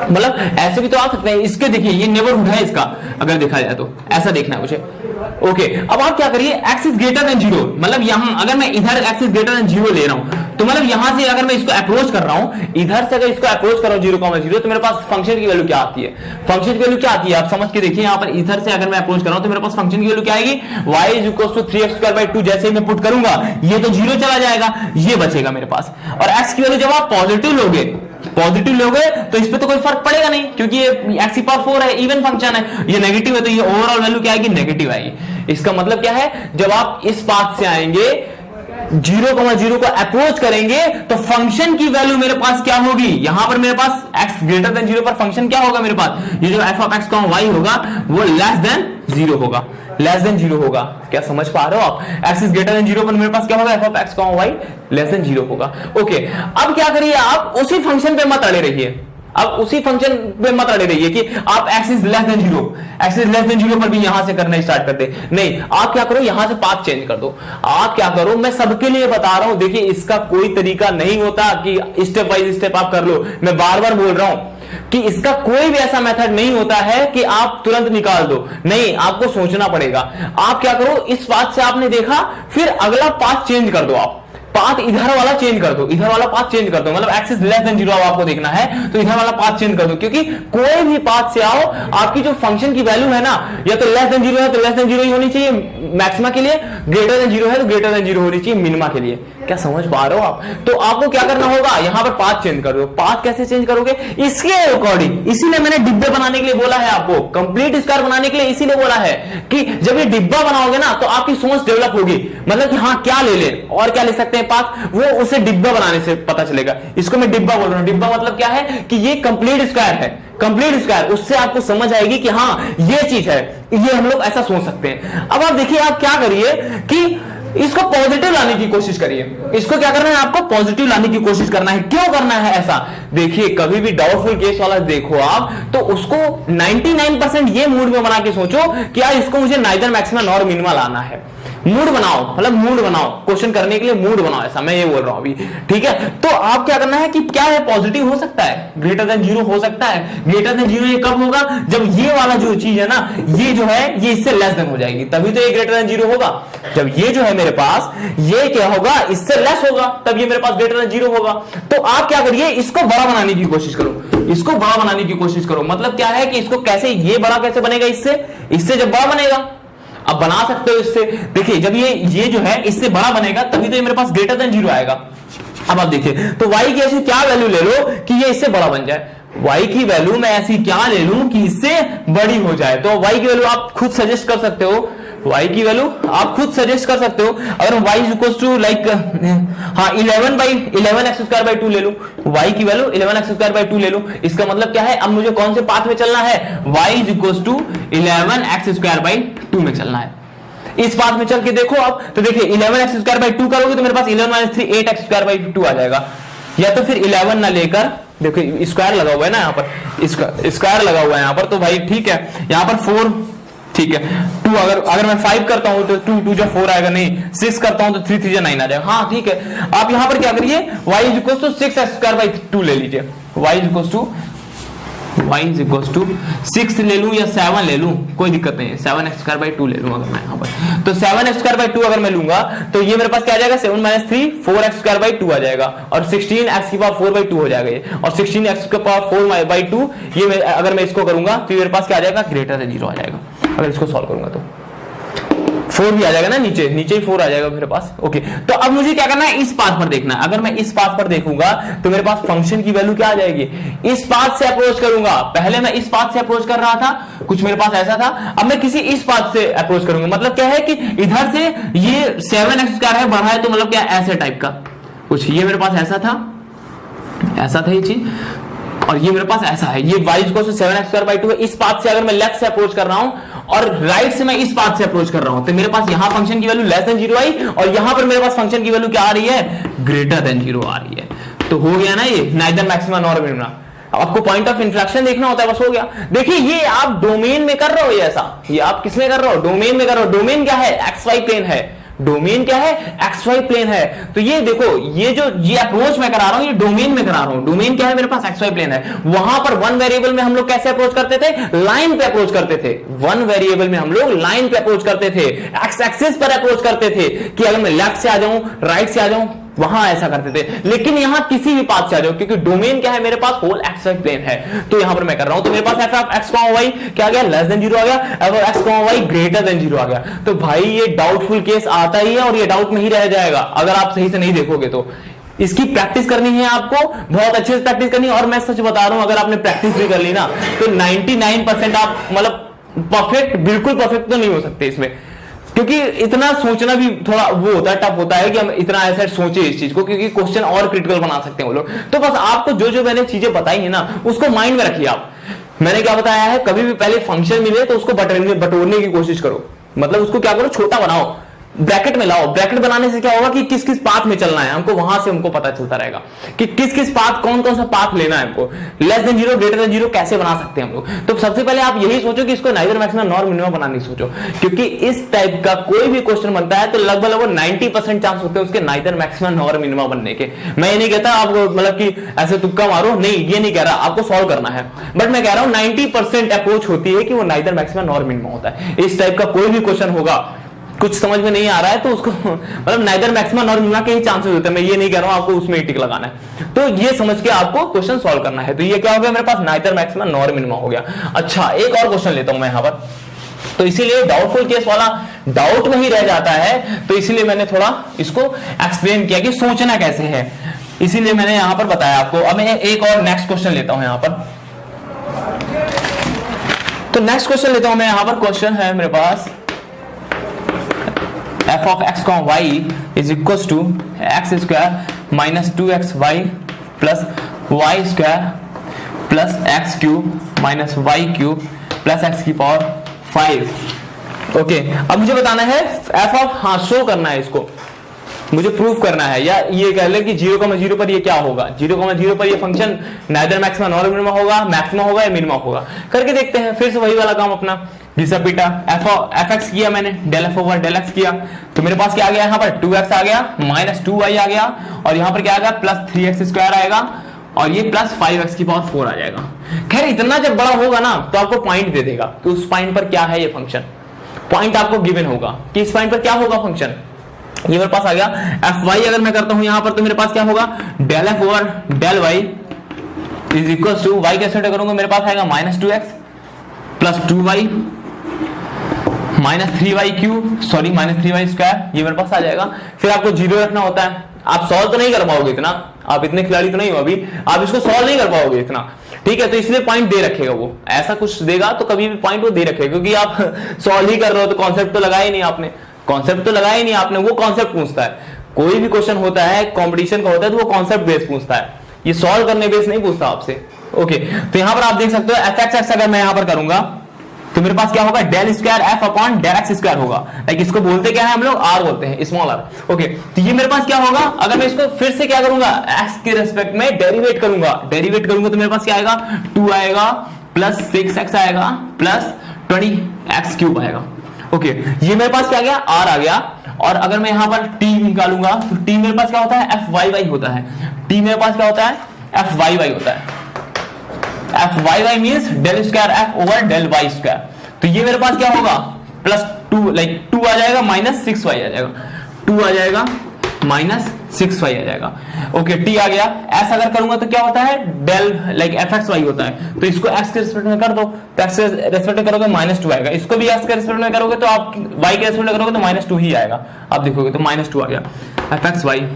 Speaker 1: मतलब ऐसे भी तो आ सकते हैं। इसके देखिए ये नेबरहुड है इसका, अगर देखा जाए तो ऐसा देखना है मुझे। ओके, अब आप क्या करिए, x इज ग्रेटर देन 0, मतलब यहां अगर मैं इधर x इज ग्रेटर देन 0 ले रहा हूं, तो मतलब यहां से अगर मैं इसको अप्रोच कर रहा हूं, इधर से अगर इसको अप्रोच कर रहा हूं 0,0, तो मेरे पास फंक्शन की वैल्यू क्या आती है, फंक्शन की वैल्यू क्या आती है आप समझ के देखिए। यहां पर इधर से अगर मैं अप्रोच कर रहा हूं तो मेरे पास फंक्शन की वैल्यू क्या आएगी, y is equal to 3x square by 2। जैसे ही मैं पुट करूंगा ये तो 0 चला जाएगा, ये बचेगा मेरे पास। और x की वैल्यू जब आप पॉजिटिव लोगे तो इस पे तो कोई फर्क पड़ेगा नहीं, क्योंकि ये x की पावर 4 है, इवन फंक्शन है। ये नेगेटिव है तो ये ओवरऑल वैल्यू क्या आएगी, नेगेटिव आएगी। इसका मतलब क्या है, जब आप इस पाथ से आएंगे 0,0 को अप्रोच करेंगे तो फंक्शन की वैल्यू मेरे पास क्या होगी, यहां पर मेरे पास x ग्रेटर देन 0 पर फंक्शन क्या होगा मेरे पास, ये जो f ऑफ x, y होगा वो लेस देन 0 होगा, लेस देन 0 होगा। क्या समझ पा रहे हो आप, x इज ग्रेटर देन 0 पर मेरे पास क्या होगा, f of x, y less than 0 होगा। ओके, अब क्या करिए, आप उसी फंक्शन पे मत अड़े रहिए, अब उसी फंक्शन पे मत अड़े रहिए कि आप x is less than 0, x is less than 0 पर भी यहां से करना स्टार्ट कर दे। नहीं, आप क्या करो, यहां से पाथ चेंज कर दो। आप क्या करो, मैं सबके लिए बता रहा हूं, देखिए इसका कोई तरीका नहीं होता कि स्टेप बाय स्टेप आप कर लो। मैं बार बार बोल रहा हूं कि इसका कोई भी ऐसा मेथड नहीं होता है कि आप तुरंत निकाल दो, नहीं, आपको सोचना पड़ेगा। आप क्या करो, इस पाथ से आपने देखा, फिर अगला पाथ चेंज कर दो, आप पाथ इधर वाला चेंज कर दो, इधर वाला पाथ चेंज कर दो, मतलब x इज लेस देन 0 आपको देखना है तो इधर वाला पाथ चेंज कर दो, क्योंकि कोई भी पाथ से आओ आपकी जो फंक्शन की वैल्यू है ना, या तो लेस देन 0 है तो लेस देन 0 ही होनी चाहिए मैक्सिमा के लिए, ग्रेटर देन 0 है तो ग्रेटर देन 0 होनी चाहिए मिनिमा के लिए। क्या समझ पा रहे हो आप? तो आपको क्या करना होगा, यहां पर पाथ चेंज कर दो। पाथ कैसे चेंज करोगे, इसके अकॉर्डिंग, इसीलिए मैंने डिब्बे बनाने के लिए बोला है आपको, कंप्लीट स्क्वायर बनाने के लिए इसीलिए बोला है कि जब ये डिब्बा बनाओगे ना तो आपकी सोच डेवलप होगी, मतलब कि हाँ क्या ले ले और क्या ले सकते हैं पाथ, वो उसे डिब्बा बनाने से पता चलेगा। इसको मैं डिब्बा बोल रहा हूं, डिब्बा मतलब क्या है कि ये कंप्लीट स्क्वायर है, कंप्लीट स्क्वायर, उससे आपको समझ आएगी कि हाँ ये चीज है, ये हम लोग ऐसा सोच सकते हैं। अब आप देखिए, आप क्या करिए कि इसको पॉजिटिव लाने की कोशिश करिए। इसको क्या करना है, आपको पॉजिटिव लाने की कोशिश करना है। क्यों करना है ऐसा, देखिए कभी भी डाउटफुल केस वाला देखो आप तो उसको 99% ये मूड में बना के सोचो कि यार इसको मुझे नाइदर मैक्सिमा नॉर मिनिमा लाना है। मूड बनाओ, मतलब मूड बनाओ, क्वेश्चन करने के लिए मूड बनाओ, ऐसा मैं ये बोल रहा हूं अभी, ठीक है। तो आप क्या करना है कि क्या है, पॉजिटिव हो सकता है, ग्रेटर देन 0 हो सकता है। ग्रेटर देन 0 ये कब होगा, जब ये वाला जो चीज है ना, ये जो है ये इससे लेस देन हो जाएगी, तभी तो ये ग्रेटर देन 0 होगा। जब ये जो है मेरे पास ये क्या होगा, इससे लेस होगा, तब ये मेरे पास ग्रेटर देन 0 होगा। तो आप क्या करिए, इसको बड़ा बनाने की कोशिश करो, इसको बड़ा बनाने की कोशिश करो। मतलब क्या है कि इसको कैसे, ये बड़ा कैसे बनेगा, इससे जब बड़ा बनेगा, अब बना सकते हो इससे। देखिए जब ये जो है इससे बड़ा बनेगा, तभी तो ये मेरे पास ग्रेटर देन 0 आएगा। अब आप देखिए, तो y की ऐसी क्या वैल्यू ले लो कि ये इससे बड़ा बन जाए। y की वैल्यू मैं ऐसी क्या ले लूं कि इससे बड़ी हो जाए। तो y की वैल्यू आप खुद सजेस्ट कर सकते हो, y की वैल्यू आप खुद सजेस्ट कर सकते हो। अगर y is equal to like 11x² 2 ले लूं, y की वैल्यू 11x² 2 ले लूं, इसका मतलब क्या है, अब मुझे कौन से पाथ में चलना है, y is equal to 11x² 2 में चलना है। इस पाथ में चल के देखो आप, तो देखिए 11x² 2 करोगे तो मेरे पास 11 - 3 8x² 2 आ जाएगा। या तो फिर 11 ना लेकर, देखो स्क्वायर लगा हुआ है ना यहाँ पर, स्क्वायर लगा हुआ है यहाँ पर, तो भाई ठीक है, यहाँ पर 4, ठीक है 2, अगर मैं 5 करता हूं तो 2 2 4 आएगा, नहीं 6 करता हूं तो 3 3 9 आ जाएगा। हाँ ठीक है, आप यहां पर क्या करिए, y is equal to 6x² 2 ले लीजिए, y इज इक्वल टू 6 ले लूं या 7 ले लूं, कोई दिक्कत नहीं है, 7x² 2 ले लूं अगर मैं यहां पर, तो 7x² 2 अगर मैं लूंगा तो ये मेरे पास क्या आ जाएगा, 7 - 3 4x² 2 आ जाएगा, और 16x⁴/2 हो जाएगा ये, और 16x⁴/2 ये अगर मैं इसको करूंगा तो मेरे पास क्या आ जाएगा, ग्रेटर देन 0 आ जाएगा। अगर इसको सॉल्व करूंगा तो 4 भी आ जाएगा ना, नीचे ही 4 आ जाएगा मेरे पास। ओके, तो अब मुझे क्या करना है, इस पाथ पर देखना है। अगर मैं इस पाथ पर देखूंगा तो मेरे पास फंक्शन की वैल्यू क्या आ जाएगी, इस पाथ से अप्रोच करूंगा। पहले मैं इस पाथ से अप्रोच कर रहा था, कुछ मेरे पाथ ऐसा था, अब मैं किसी इस पाथ से अप्रोच करूंगा। मतलब क्या है कि इधर से ये 7x² है बढ़ा है, तो मतलब क्या ऐसे टाइप का कुछ, ये मेरे पास ऐसा था ये चीज, और ये मेरे पास ऐसा है, ये y इक्वल टू 7x² 2 है। इस पाथ से अगर मैं लेफ्ट से अप्रोच कर रहा हूं और राइट से मैं इस पाथ से अप्रोच कर रहा हूं, तो मेरे पास यहां फंक्शन की वैल्यू लेस देन 0 आई, और यहां पर मेरे पास फंक्शन की वैल्यू क्या आ रही है, ग्रेटर देन 0 आ रही है। तो हो गया ना ये नाइदर मैक्सिमा नॉर मिनिमा। आपको पॉइंट ऑफ इन्फ्लेक्शन देखना होता है, बस हो गया। देखिए ये आप डोमेन में कर रहे हो, ये ऐसा, ये आप किसमें कर रहे हो, डोमेन में कर रहे हो। डोमेन क्या है, XY प्लेन है, डोमेन क्या है, XY प्लेन है। तो ये देखो, ये अप्रोच मैं करा रहा हूं, ये डोमेन में करा रहा हूं। डोमेन क्या है मेरे पास, XY प्लेन है। वहां पर 1 वेरिएबल में हम लोग कैसे अप्रोच करते थे, लाइन पे अप्रोच करते थे। 1 वेरिएबल में हम लोग लाइन पे अप्रोच करते थे, एक्स एक्सिस पर अप्रोच करते थे, कि अगर मैं लेफ्ट से आ जाऊं, राइट से आ जाऊं, वहां ऐसा करते थे। लेकिन यहां किसी भी पाथ से आ जाओ, क्योंकि डोमेन क्या है मेरे पास, होल XY प्लेन है। तो यहां पर मैं कर रहा हूं, तो मेरे पास f(x,y) क्या आ गया, लेस देन 0 आ गया, अब x,y ग्रेटर देन 0 आ गया। तो भाई ये डाउटफुल केस आता ही है, और ये डाउट में ही रह जाएगा अगर आप सही से नहीं देखोगे तो। इसकी प्रैक्टिस करनी है आपको, बहुत अच्छे से प्रैक्टिस करनी है। और मैं सच बता रहा हूं, अगर आपने प्रैक्टिस भी कर ली ना, तो 99% आप मतलब परफेक्ट, बिल्कुल परफेक्ट तो नहीं हो सकते इसमें, क्योंकि इतना सोचना भी थोड़ा वो होता है, टफ होता है कि हम इतना ऐसा सोचे इस चीज को, क्योंकि क्वेश्चन और क्रिटिकल बना सकते हैं वो लोग। तो बस आपको जो मैंने चीजें बताई है ना, उसको माइंड में रखिए आप। मैंने क्या बताया है, कभी भी पहले फंक्शन मिले तो उसको बटोरने की कोशिश करो, मतलब उसको क्या करो, छोटा बनाओ, ब्रैकेट में लाओ। ब्रैकेट बनाने से क्या होगा कि किस किस पाथ में चलना है हमको, वहां से हमको पता चलता रहेगा कि किस किस पाथ, कौन कौन सा पाथ लेना है हमको। लेस देन 0 ग्रेटर देन 0 कैसे बना सकते हैं हम लोग। तो सबसे पहले आप यही सोचो कि इसको नाइदर मैक्सिमा नॉर मिनिमा बनाने की सोचो, क्योंकि इस टाइप का कोई भी क्वेश्चन बनता है तो लगभग 90% चांस होते हैं उसके नाइदर मैक्सिमा नॉर मिनिमा बनने के। मैं ये नहीं कहता आपको मतलब कि ऐसे तुक्का मारो, नहीं ये नहीं कह रहा, आपको सॉल्व करना है, बट मैं कह रहा हूं 90% अप्रोच होती है कि वो नाइदर मैक्सिमा नॉर मिनिमा होता है। इस टाइप का कोई भी क्वेश्चन होगा, कुछ समझ में नहीं आ रहा है तो उसको मतलब नाइदर मैक्सिमा नॉर मिनिमा के ही चांसेस होते हैं। मैं ये नहीं कह रहा हूं आपको उसमें टिक लगाना है, तो ये समझ के आपको क्वेश्चन सॉल्व करना है। तो ये क्या हो गया मेरे पास, नाइदर मैक्सिमा नॉर मिनिमा हो गया। अच्छा, एक और क्वेश्चन लेता हूं मैं यहां पर, तो इसीलिए डाउटफुल केस वाला डाउट में ही रह जाता है, तो इसीलिए मैंने थोड़ा इसको एक्सप्लेन किया कि सोचना कैसे है, इसीलिए मैंने यहां पर बताया आपको। अब मैं एक और नेक्स्ट क्वेश्चन लेता हूं यहां पर, तो नेक्स्ट क्वेश्चन लेता हूं मैं यहां पर। क्वेश्चन है मेरे पास f(x,y) is equals to x² minus 2xy plus y² plus x³ minus y³ plus x⁵। Okay, अब मुझे बताना है f ऑफ, हाँ शो करना है इसको, मुझे प्रूफ करना है, या ये कह ले कि 0,0 पर ये क्या होगा, 0,0 पर ये function neither maxima nor minima होगा, मैक्सिमा होगा या मिनिमा होगा। करके देखते हैं, फिर से वही वाला काम अपना, घिसा पीटा, एफ एक्स किया मैंने, del F over del x किया, तो मेरे पास क्या आ गया यहाँ पर 2x आ गया, माइनस 2y आ गया, और यहाँ पर क्या आ गया प्लस 3x स्क्वायर आएगा, और ये प्लस 5x की पावर 4 आ जाएगा। खैर इतना जब बड़ा होगा ना तो आपको पॉइंट दे देगा कि उस पॉइंट पर क्या है ये फंक्शन, पॉइंट आपको गिवन होगा कि इस पॉइंट पर क्या होगा फंक्शन। ये मेरे पास आ गया एफ वाई, अगर मैं करता हूं यहां पर तो मेरे पास क्या होगा del F over del y is equal to y कैसे करूंगा, मेरे पास आएगा minus 2x plus 2y minus 3y cube, sorry minus 3y square, ये मेरे पास आ जाएगा। फिर आपको 0 रखना होता है, आप सॉल्व तो नहीं कर पाओगे इतना, आप इतने खिलाड़ी तो नहीं हो अभी, आप इसको सॉल्व नहीं कर पाओगे इतना, ठीक है, तो इसलिए पॉइंट दे रखेगा वो, ऐसा कुछ देगा तो कभी भी पॉइंट वो दे रखेगा, क्योंकि आप सॉल्व ही कर रहे हो तो कॉन्सेप्ट तो लगाया ही नहीं आपने, कॉन्सेप्ट तो लगाया ही नहीं आपने, वो कॉन्सेप्ट पूछता है, कोई भी क्वेश्चन होता है कंपटीशन का होता है तो वो कॉन्सेप्ट बेस पूछता है, ये सॉल्व करने बेस नहीं पूछता आपसे। ओके, तो यहां पर आप देख सकते हो एफ एक्स अगर मैं यहां पर करूंगा तो मेरे पास क्या होगा del square f upon del x square होगा, लाइक इसको बोलते क्या है हम लोग आर बोलते हैं, स्मॉल आर। ओके, तो ये मेरे पास क्या होगा, अगर मैं इसको फिर से क्या करूंगा एक्स के रेस्पेक्ट में डेरिवेट करूंगा तो मेरे पास क्या आएगा 2 आएगा प्लस 6x आएगा प्लस 20x क्यूब आएगा। ओके, ये मेरे पास क्या आ गया आर आ गया, और अगर मैं यहां पर t निकालूंगा तो t मेरे पास क्या होता है एफ वाई वाई होता है, t मेरे पास क्या होता है एफ वाई वाई होता है, f y y means del square f over del y square, तो ये मेरे पास क्या होगा प्लस 2 लाइक 2 आ जाएगा माइनस 6y आ जाएगा, 2 आ जाएगा माइनस 6y आ जाएगा। ओके, t आ गया, s अगर करूंगा तो क्या होता है del like f x y होता है, तो इसको x के रिस्पेक्ट में कर दो, तो x के रिस्पेक्ट में करोगे माइनस 2 आएगा, इसको भी x के रिस्पेक्ट में करोगे तो आप y के रिस्पेक्ट में करोगे तो माइनस 2 ही आएगा, आप देखोगे तो माइनस 2 आ गया, f x y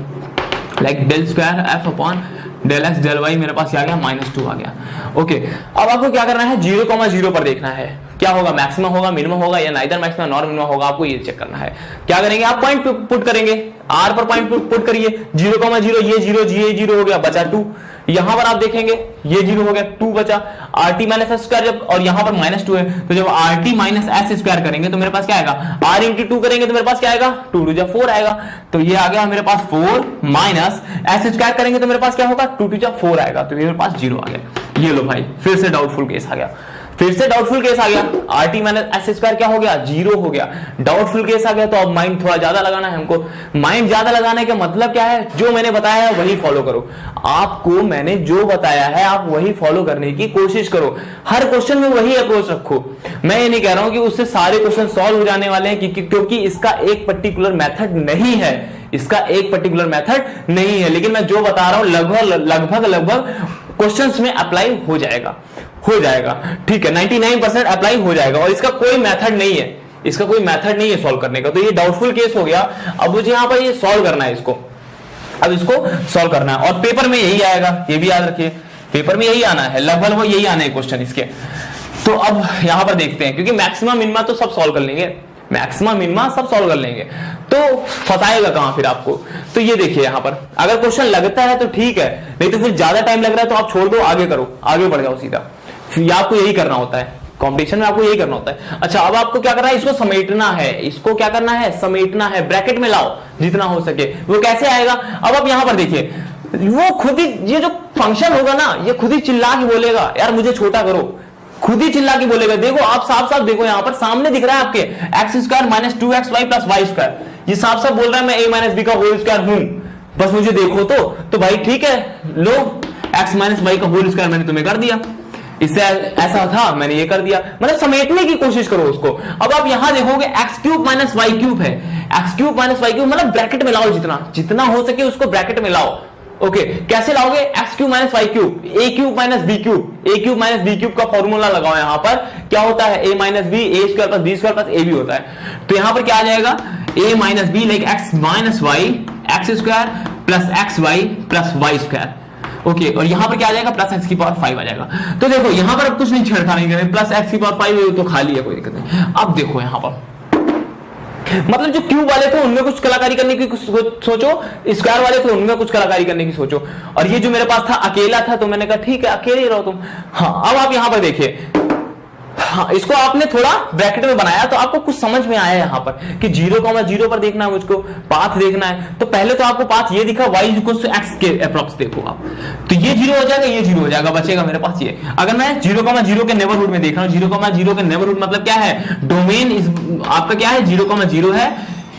Speaker 1: like del square f upon del x del y मेरे पास क्या आ गया माइनस 2 आ गया। ओके, अब आपको क्या करना है 0,0 पर देखना है क्या होगा, मैक्सिमम होगा मिनिमम होगा या नाइदर मैक्सिमम नॉर मिनिमम होगा, आपको ये चेक करना है। क्या करेंगे आप पॉइंट पुट करेंगे, आर पर पॉइंट पुट करिए, 0,0 ये 0 हो गया बचा 2, यहां पर आप देखेंगे ये 0 हो गया 2 बचा, R T minus S square जब और यहां पर माइनस 2 है तो जब R T minus S square करेंगे तो मेरे पास क्या आएगा आर इंटू 2 करेंगे तो मेरे पास क्या आएगा 2 2 जा 4 आएगा, तो ये आ गया मेरे पास 4 माइनस एस स्क्वायर करेंगे तो मेरे पास क्या होगा 2 2 जा 4 आएगा, तो ये मेरे पास 0 आ गया। ये लो भाई फिर से डाउटफुल केस आ गया, फिर से डाउटफुल केस आ गया, R T minus S square क्या हो गया 0 हो गया, डाउटफुल केस आ गया, तो अब माइंड थोड़ा ज्यादा लगाना है हमको। माइंड ज्यादा लगाने का मतलब क्या है, जो मैंने बताया है वही फॉलो करो, आपको मैंने जो बताया है आप वही फॉलो करने की कोशिश करो, हर क्वेश्चन में वही अप्रोच रखो। मैं ये नहीं कह रहा हूं कि उससे सारे क्वेश्चन सॉल्व हो जाने वाले हैं, क्योंकि इसका एक पर्टिकुलर मेथड नहीं है, इसका एक पर्टिकुलर मेथड नहीं है, लेकिन मैं जो बता रहा हूं लगभग क्वेश्चंस में अप्लाई हो जाएगा, ठीक है, 99% अप्लाई हो जाएगा, और इसका कोई मेथड नहीं है, इसका कोई मेथड नहीं है सॉल्व करने का। तो ये डाउटफुल केस हो गया, अब मुझे यहां पर ये सॉल्व करना है, अब इसको सॉल्व करना है, और पेपर में यही आएगा, ये भी याद रखिए, पेपर में यही आना है, लगभग वो यही आने हैं क्वेश्चन इसके। तो अब यहां पर देखते हैं, क्योंकि मैक्सिमम मिनिमा तो सब सॉल्व कर लेंगे, मैक्सिमम मिनिमा सब सॉल्व कर लेंगे, तो फंसाएगा कहां फिर आपको। तो ये देखिए यहां पर अगर क्वेश्चन लगता है तो ठीक है, नहीं तो फिर ज्यादा टाइम लग रहा है तो आप छोड़ दो, आगे करो, आगे बढ़ जाओ सीधा, फिर आपको यही करना होता है, कंपटीशन में आपको यही करना होता है। अच्छा, अब आपको क्या करना है, इसको समेटना है, इसको क्या करना है समेटना है, ब्रैकेट में लाओ जितना हो सके। वो कैसे आएगा, अब आप यहां पर देखिए, वो खुद ही ये जो फंक्शन होगा ना, ये खुद ही चिल्ला के बोलेगा यार मुझे छोटा करो, खुद ही चिल्ला के बोलेगा। देखो आप साफ साफ देखो, यहां पर सामने दिख रहा है आपके x square minus 2xy plus Y square, ये साफ साफ बोल रहा है मैं a माइनस बी का होल स्क्वायर हूं, बस मुझे देखो तो भाई ठीक है, लो एक्स माइनस वाई का होल स्क्वायर मैंने तुम्हें कर दिया, इससे ऐसा था मैंने ये कर दिया, मतलब समेटने की कोशिश करो उसको। अब आप यहां देखोगे X cube minus Y cube है, X cube minus Y cube मतलब ब्रैकेट में लाओ, जितना हो सके उसको ब्रैकेट में लाओ। ओके, कैसे लाओगे, X cube minus Y cube, A cube minus B cube, A cube minus B cube का फॉर्मूला लगाओ, यहां पर क्या होता है A minus B, A square plus B square plus A B होता है, तो यहां पर क्या आ जाएगा A minus B like X minus Y X square plus x Y plus Y square. Okay, और यहां पर क्या आ जाएगा प्लस एक्स की पावर 5 आ जाएगा। तो देखो यहां पर अब कुछ नहीं छेड़खानी करें, प्लस एक्स की पावर 5 तो खाली है, कोई दिक्कत नहीं। अब देखो यहां पर मतलब जो क्यूब वाले थे उनमें कुछ कलाकारी करने की सोचो, स्क्वायर वाले थे उनमें कुछ कलाकारी करने की सोचो, और ये जो मेरे पास था अकेला था तो मैंने कहा ठीक है अकेले ही रहो तुम। हाँ, अब आप यहां पर देखिए हाँ, इसको आपने थोड़ा ब्रैकेट में बनाया तो आपको कुछ समझ में आया यहाँ पर कि 0,0 पर देखना है मुझको, पाथ देखना है। तो पहले तो आपको पाथ ये दिखा y = x के अप्रॉक्स देखो आप, तो ये 0 हो जाएगा, ये 0 हो जाएगा, बचेगा मेरे पास ये। अगर मैं 0,0 के नेबरहुड में देख रहा हूँ, 0,0 के नेबरहुड मतलब क्या है, डोमेन इस आपका क्या है 0,0 है,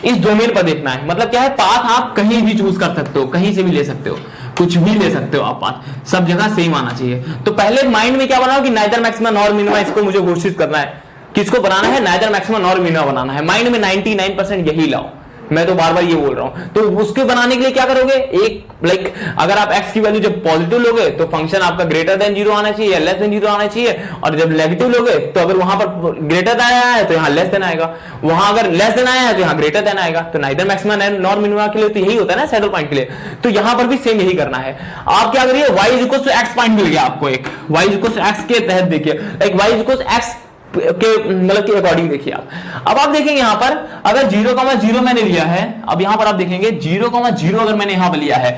Speaker 1: इस डोमेन पर देखना है। मतलब क्या है, पाथ आप कहीं भी चूज कर सकते हो, कहीं से भी ले सकते हो, कुछ भी ले सकते हो आप पाथ, सब जगह सेम आना चाहिए। तो पहले माइंड में क्या बनाओ कि नाइदर मैक्सिमा नॉर मिनिमा, इसको मुझे घोषित करना है, किसको बनाना है, नाइदर मैक्सिमा नॉर मिनिमा बनाना है। माइंड में 99% यही लाओ, मैं तो बार बार ये बोल रहा हूं। तो उसके बनाने के लिए क्या करोगे, एक लाइक अगर आप x की वैल्यू जब पॉजिटिव लोगे तो फंक्शन आपका ग्रेटर देन 0 आना चाहिए या लेस देन 0 आना चाहिए, और जब नेगेटिव लोगे तो अगर वहां पर ग्रेटर देन आया है तो यहाँ लेस देन आएगा, वहां अगर लेस देन आया है तो यहाँ ग्रेटर देन आएगा। तो नाइदर मैक्सिमा नॉर मिनिमा के लिए तो यही होता है ना सैडल पॉइंट के लिए, तो यहां पर भी सेम यही करना है। आप क्या करिए, y = x पॉइंट मिल गया आपको, एक y = x के तहत देखिए, लाइक y = x के मतलब के अकॉर्डिंग देखिए आप। अब आप देखेंगे यहां पर अगर 0,0 मैंने लिया है, अब यहां पर आप देखेंगे 0,0 अगर मैंने यहां पर लिया है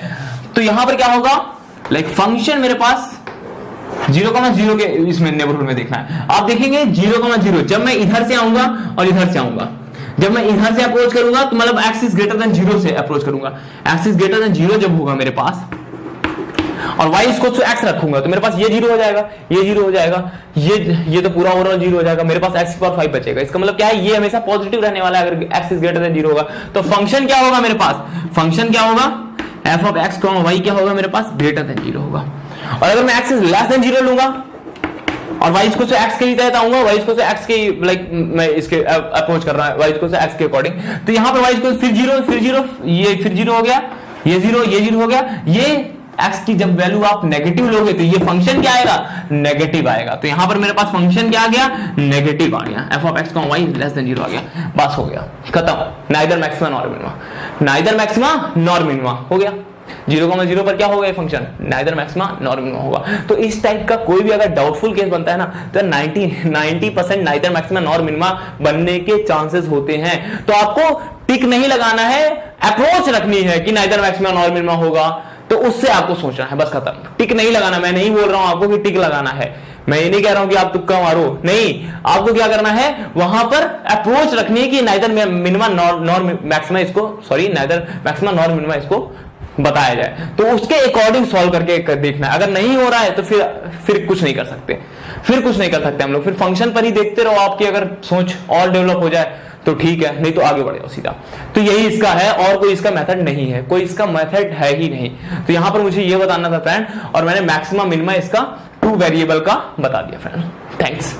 Speaker 1: तो यहां पर क्या होगा, लाइक फंक्शन मेरे पास 0,0 के इसमें नेबरहुड में देखना है। आप देखेंगे 0,0 जब मैं इधर से आऊंगा और इधर से आऊंगा, जब मैं इधर से अप्रोच करूंगा तो मतलब x > 0 से अप्रोच करूंगा, x > 0 जब होगा मेरे पास और y = x रखूंगा तो मेरे पास ये 0 हो जाएगा, ये 0 हो जाएगा, ये तो पूरा ओवरऑल 0 हो जाएगा, मेरे पास x⁵ बचेगा। इसका मतलब क्या है, ये हमेशा पॉजिटिव रहने वाला है अगर x > 0 होगा। तो फंक्शन क्या होगा मेरे पास, फंक्शन क्या होगा, f(x, y) क्या होगा मेरे पास, > 0 होगा। और अगर मैं x < 0 लूंगा और y = x के ही तहत आऊंगा, y = x के लाइक मैं इसके अप्रोच कर रहा है y = x के अकॉर्डिंग, तो यहां पर y = फिर 0, ये फिर 0 हो गया, ये 0 हो गया, ये x की जब वैल्यू आप नेगेटिव लोगे तो ये फंक्शन क्या आएगा, नेगेटिव आएगा। तो यहां पर मेरे पास फंक्शन क्या आ गया, नेगेटिव आ गया, f(x, y) < 0 आ गया, बस हो गया, खत्म। Neither maxima nor minima, neither maxima nor minima हो गया। 0,0 पर क्या होगा ये function, neither maxima nor minima होगा। तो इस टाइप का कोई भी अगर डाउटफुल केस बनता है ना तो 90% नाइदर मैक्सिमा नॉर मिनिमा बनने के चांसेस होते हैं। तो आपको टिक नहीं लगाना है, अप्रोच रखनी है कि नाइदर मैक्सिमा नॉर मिनिमा होगा, तो उससे आपको सोचना है, बस खत्म। टिक नहीं लगाना, मैं नहीं बोल रहा हूं आपको कि टिक लगाना है, मैं ये नहीं कह रहा हूं कि आप तुक्का मारो, नहीं, आपको क्या करना है, वहां पर अप्रोच रखनी है कि नाइदर मिनिमा नॉर मैक्सिमा इसको, sorry neither maxima nor minima इसको बताया जाए, तो उसके अकॉर्डिंग सॉल्व करके देखना है। अगर नहीं हो रहा है तो फिर कुछ नहीं कर सकते, हम लोग फिर फंक्शन पर ही देखते रहो। आपकी अगर सोच और डेवलप हो जाए तो ठीक है, नहीं तो आगे बढ़ जाओ सीधा। तो यही इसका है, और कोई इसका मेथड नहीं है, कोई इसका मेथड है ही नहीं। तो यहां पर मुझे ये बताना था फ्रेंड, और मैंने मैक्सिमा मिनिमा इसका 2 वेरिएबल का बता दिया फ्रेंड। थैंक्स।